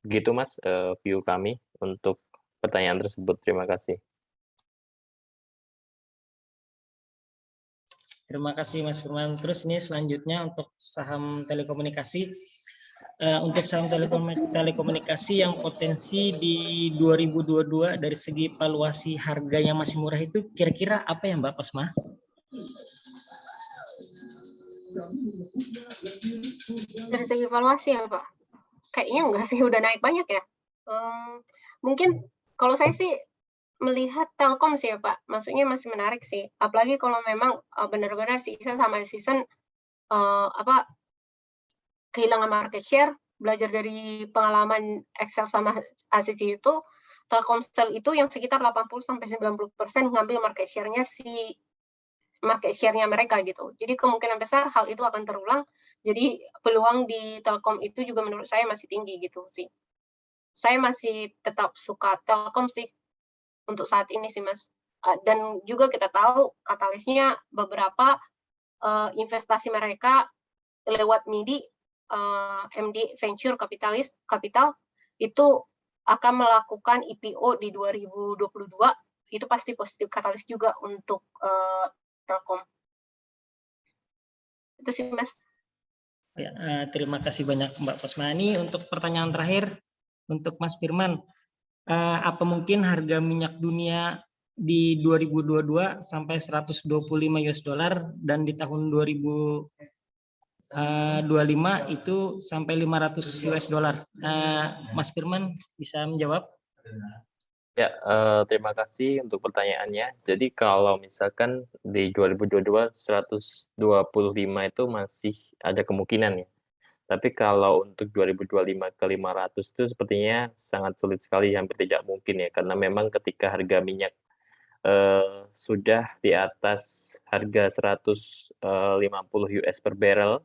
gitu Mas view kami untuk pertanyaan tersebut. Terima kasih. Terima kasih Mas Firman. Terus ini selanjutnya untuk saham telekomunikasi. Untuk saham telekomunikasi yang potensi di 2022 dari segi valuasi harganya masih murah itu kira-kira apa ya Mbak Kosma? Dari segi valuasi ya Pak? Kayaknya enggak sih, udah naik banyak ya. Mungkin kalau saya sih melihat Telkom sih ya Pak, maksudnya masih menarik sih. Apalagi kalau memang benar-benar season sama season kehilangan market share, belajar dari pengalaman Excel sama ACC itu, Telkomsel itu yang sekitar 80-90% ngambil market share-nya mereka gitu. Jadi kemungkinan besar hal itu akan terulang. Jadi peluang di Telkom itu juga menurut saya masih tinggi gitu sih. Saya masih tetap suka Telkom sih untuk saat ini sih Mas. Dan juga kita tahu katalisnya beberapa investasi mereka lewat MIDI, MD Venture Capital itu akan melakukan IPO di 2022. Itu pasti positif katalis juga untuk Telkom. Itu sih Mas. Ya, terima kasih banyak Mbak Kosmani. Untuk pertanyaan terakhir untuk Mas Firman, apa mungkin harga minyak dunia di 2022 sampai 125 US dollar dan di tahun 2025 itu sampai 500 US dollar? Mas Firman bisa menjawab? Ya, terima kasih untuk pertanyaannya. Jadi kalau misalkan di 2022 125 itu masih ada kemungkinan ya. Tapi kalau untuk 2025 ke 500 itu sepertinya sangat sulit sekali, hampir tidak mungkin ya. Karena memang ketika harga minyak sudah di atas harga 150 US per barrel,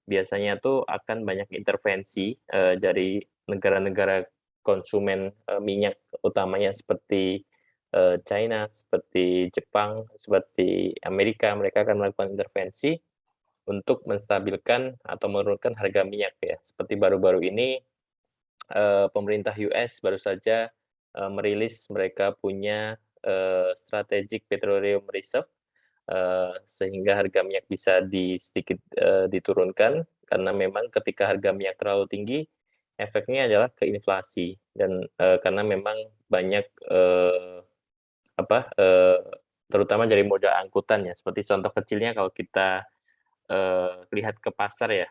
biasanya tuh akan banyak intervensi dari negara-negara konsumen minyak utamanya seperti China, seperti Jepang, seperti Amerika. Mereka akan melakukan intervensi untuk menstabilkan atau menurunkan harga minyak ya. Seperti baru-baru ini pemerintah US baru saja merilis mereka punya strategic petroleum reserve, sehingga harga minyak bisa sedikit diturunkan, karena memang ketika harga minyak terlalu tinggi efeknya adalah ke inflasi, dan karena memang banyak terutama dari moda angkutan ya. Seperti contoh kecilnya kalau kita lihat ke pasar ya,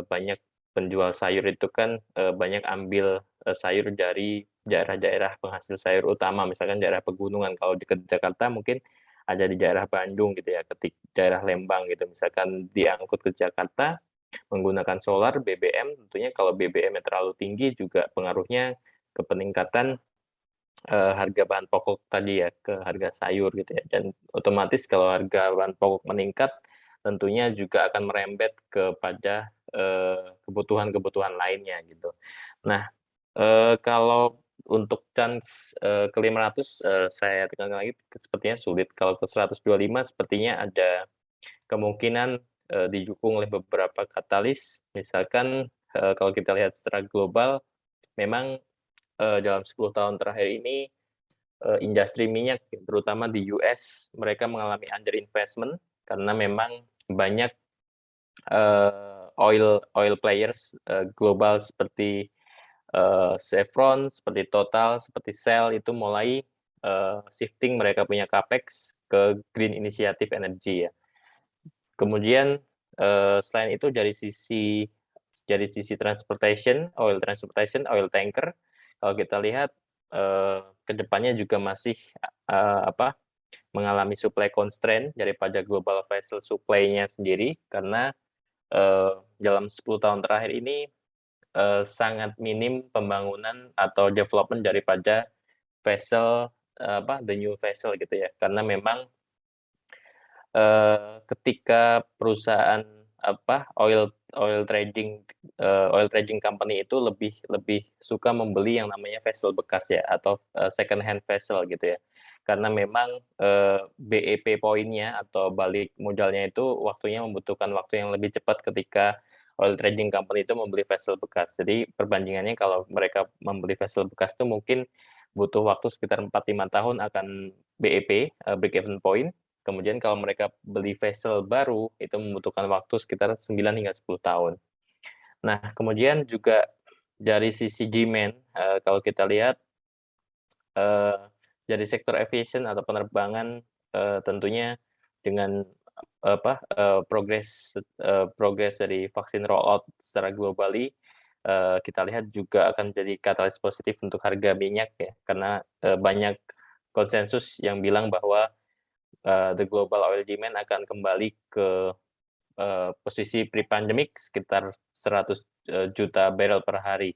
banyak penjual sayur itu kan banyak ambil sayur dari daerah-daerah penghasil sayur utama, misalkan daerah pegunungan. Kalau di Jakarta mungkin ada di daerah Bandung gitu ya, daerah Lembang gitu, misalkan diangkut ke Jakarta menggunakan solar, BBM. Tentunya kalau BBM-nya terlalu tinggi juga pengaruhnya ke peningkatan harga bahan pokok tadi ya, ke harga sayur gitu ya. Dan otomatis kalau harga bahan pokok meningkat, tentunya juga akan merembet kepada kebutuhan-kebutuhan lainnya gitu. Nah, Kalau untuk chance ke 500 saya tekankan lagi sepertinya sulit. Kalau ke 125 sepertinya ada kemungkinan didukung oleh beberapa katalis. Misalkan kalau kita lihat secara global, memang dalam 10 tahun terakhir ini industri minyak, terutama di US, mereka mengalami underinvestment karena memang banyak oil players global seperti Chevron, seperti Total, seperti Shell itu mulai shifting mereka punya capex ke green initiative energy ya. Kemudian selain itu dari sisi transportation, oil tanker, kalau kita lihat kedepannya juga masih mengalami supply constraint daripada global vessel supply-nya sendiri karena dalam 10 tahun terakhir ini sangat minim pembangunan atau development daripada vessel the new vessel gitu ya, karena memang ketika perusahaan oil trading company itu lebih suka membeli yang namanya vessel bekas ya, atau second hand vessel gitu ya, karena memang BEP poinnya atau balik modalnya itu waktunya membutuhkan waktu yang lebih cepat ketika oil trading company itu membeli vessel bekas. Jadi perbandingannya kalau mereka membeli vessel bekas itu mungkin butuh waktu sekitar 4-5 tahun akan BEP, break even point. Kemudian kalau mereka beli vessel baru itu membutuhkan waktu sekitar 9 hingga 10 tahun. Nah, kemudian juga dari sisi demand, kalau kita lihat dari sektor aviation atau penerbangan tentunya dengan progres dari vaksin rollout secara globally, kita lihat juga akan menjadi katalis positif untuk harga minyak ya, karena banyak konsensus yang bilang bahwa the global oil demand akan kembali ke posisi pre-pandemic sekitar 100 juta barrel per hari.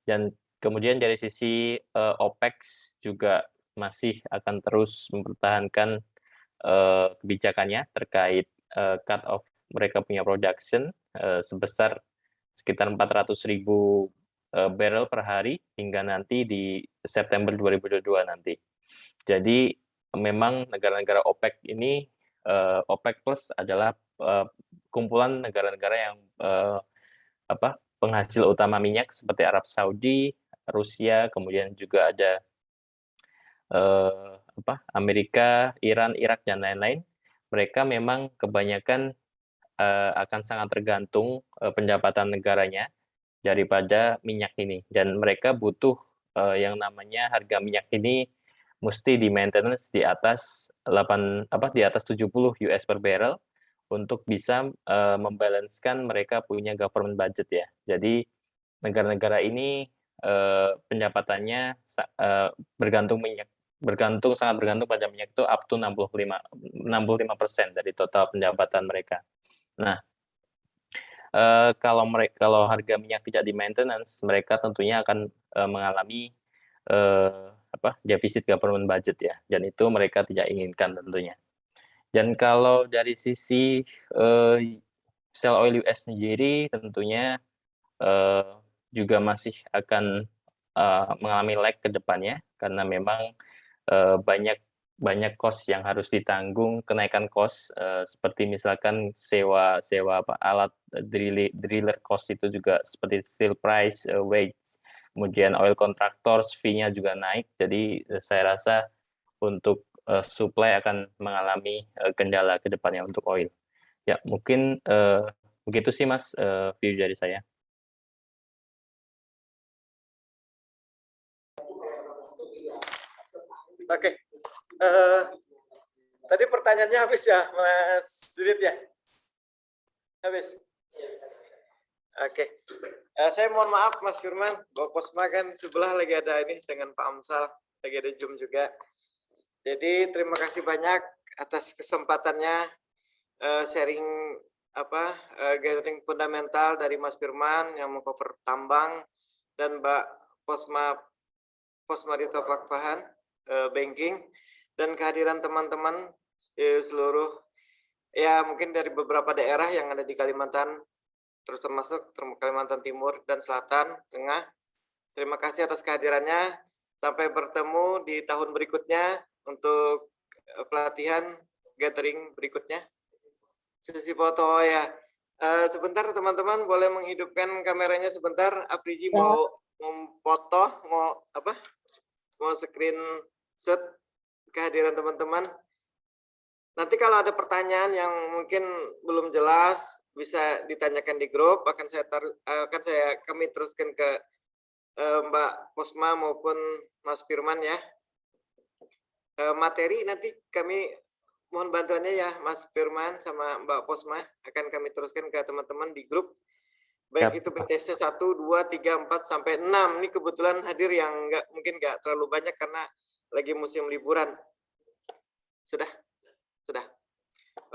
Dan kemudian dari sisi OPEC juga masih akan terus mempertahankan kebijakannya terkait cut off mereka punya production sebesar sekitar 400.000 barrel per hari hingga nanti di September 2022 nanti. Jadi memang negara-negara OPEC ini OPEC Plus adalah kumpulan negara-negara yang penghasil utama minyak seperti Arab Saudi, Rusia, kemudian juga ada Amerika, Iran, Irak dan lain-lain. Mereka memang kebanyakan akan sangat tergantung pendapatan negaranya daripada minyak ini, dan mereka butuh yang namanya harga minyak ini mesti di maintenance di atas 70 US per barrel untuk bisa membalancekan mereka punya government budget ya. Jadi negara-negara ini pendapatannya sangat bergantung pada minyak itu up to 65% dari total pendapatan mereka. Nah, kalau harga minyak tidak di maintenance, mereka tentunya akan mengalami defisit government budget ya, dan itu mereka tidak inginkan tentunya. Dan kalau dari sisi shale oil US sendiri tentunya juga masih akan mengalami lag ke depannya karena memang banyak cost yang harus ditanggung, kenaikan cost seperti misalkan sewa alat driller cost itu juga seperti steel price, wage, kemudian oil contractors fee-nya juga naik. Jadi saya rasa untuk supply akan mengalami kendala ke depannya untuk oil. Ya, mungkin begitu sih Mas view dari saya. Oke. Tadi pertanyaannya habis ya, Mas Dudit ya? Habis? Oke. Saya mohon maaf Mas Firman, Bapak Posma kan sebelah lagi ada ini dengan Pak Amsal, lagi ada Zoom juga. Jadi terima kasih banyak atas kesempatannya sharing gathering fundamental dari Mas Firman yang mengcover tambang dan Mbak Posmarito Pakpahan banking, dan kehadiran teman-teman seluruh ya mungkin dari beberapa daerah yang ada di Kalimantan, terus termasuk Kalimantan Timur dan Selatan, Tengah. Terima kasih atas kehadirannya. Sampai bertemu di tahun berikutnya untuk pelatihan gathering berikutnya. Sesi foto ya. Sebentar teman-teman boleh menghidupkan kameranya sebentar. Apriji mau foto, mau apa? Mau screenshot kehadiran teman-teman. Nanti kalau ada pertanyaan yang mungkin belum jelas bisa ditanyakan di grup. Kami teruskan ke Mbak Posma maupun Mas Firman ya. Materi nanti kami mohon bantuannya ya Mas Firman sama Mbak Posma akan kami teruskan ke teman-teman di grup. Baik itu BTC 1, 2, 3, 4 sampai 6. Ini kebetulan hadir yang mungkin nggak terlalu banyak karena lagi musim liburan. Sudah.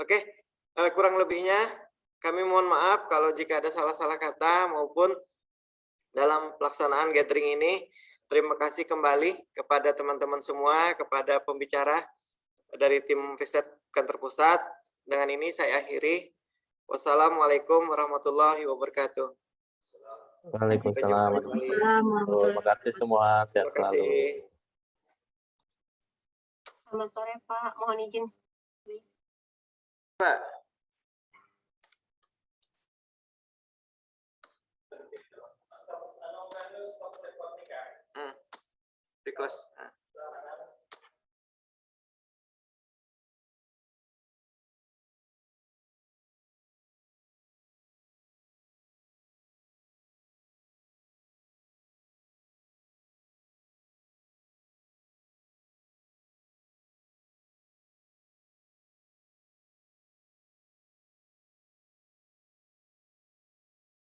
Oke, kurang lebihnya kami mohon maaf kalau jika ada salah-salah kata maupun dalam pelaksanaan gathering ini. Terima kasih kembali kepada teman-teman semua, kepada pembicara dari tim riset kantor pusat. Dengan ini saya akhiri. Wassalamualaikum warahmatullahi wabarakatuh. Waalaikumsalam. Terima kasih semua. Sehat Terima kasih. selalu. Selamat sore Pak, mohon izin. Pak. Di close.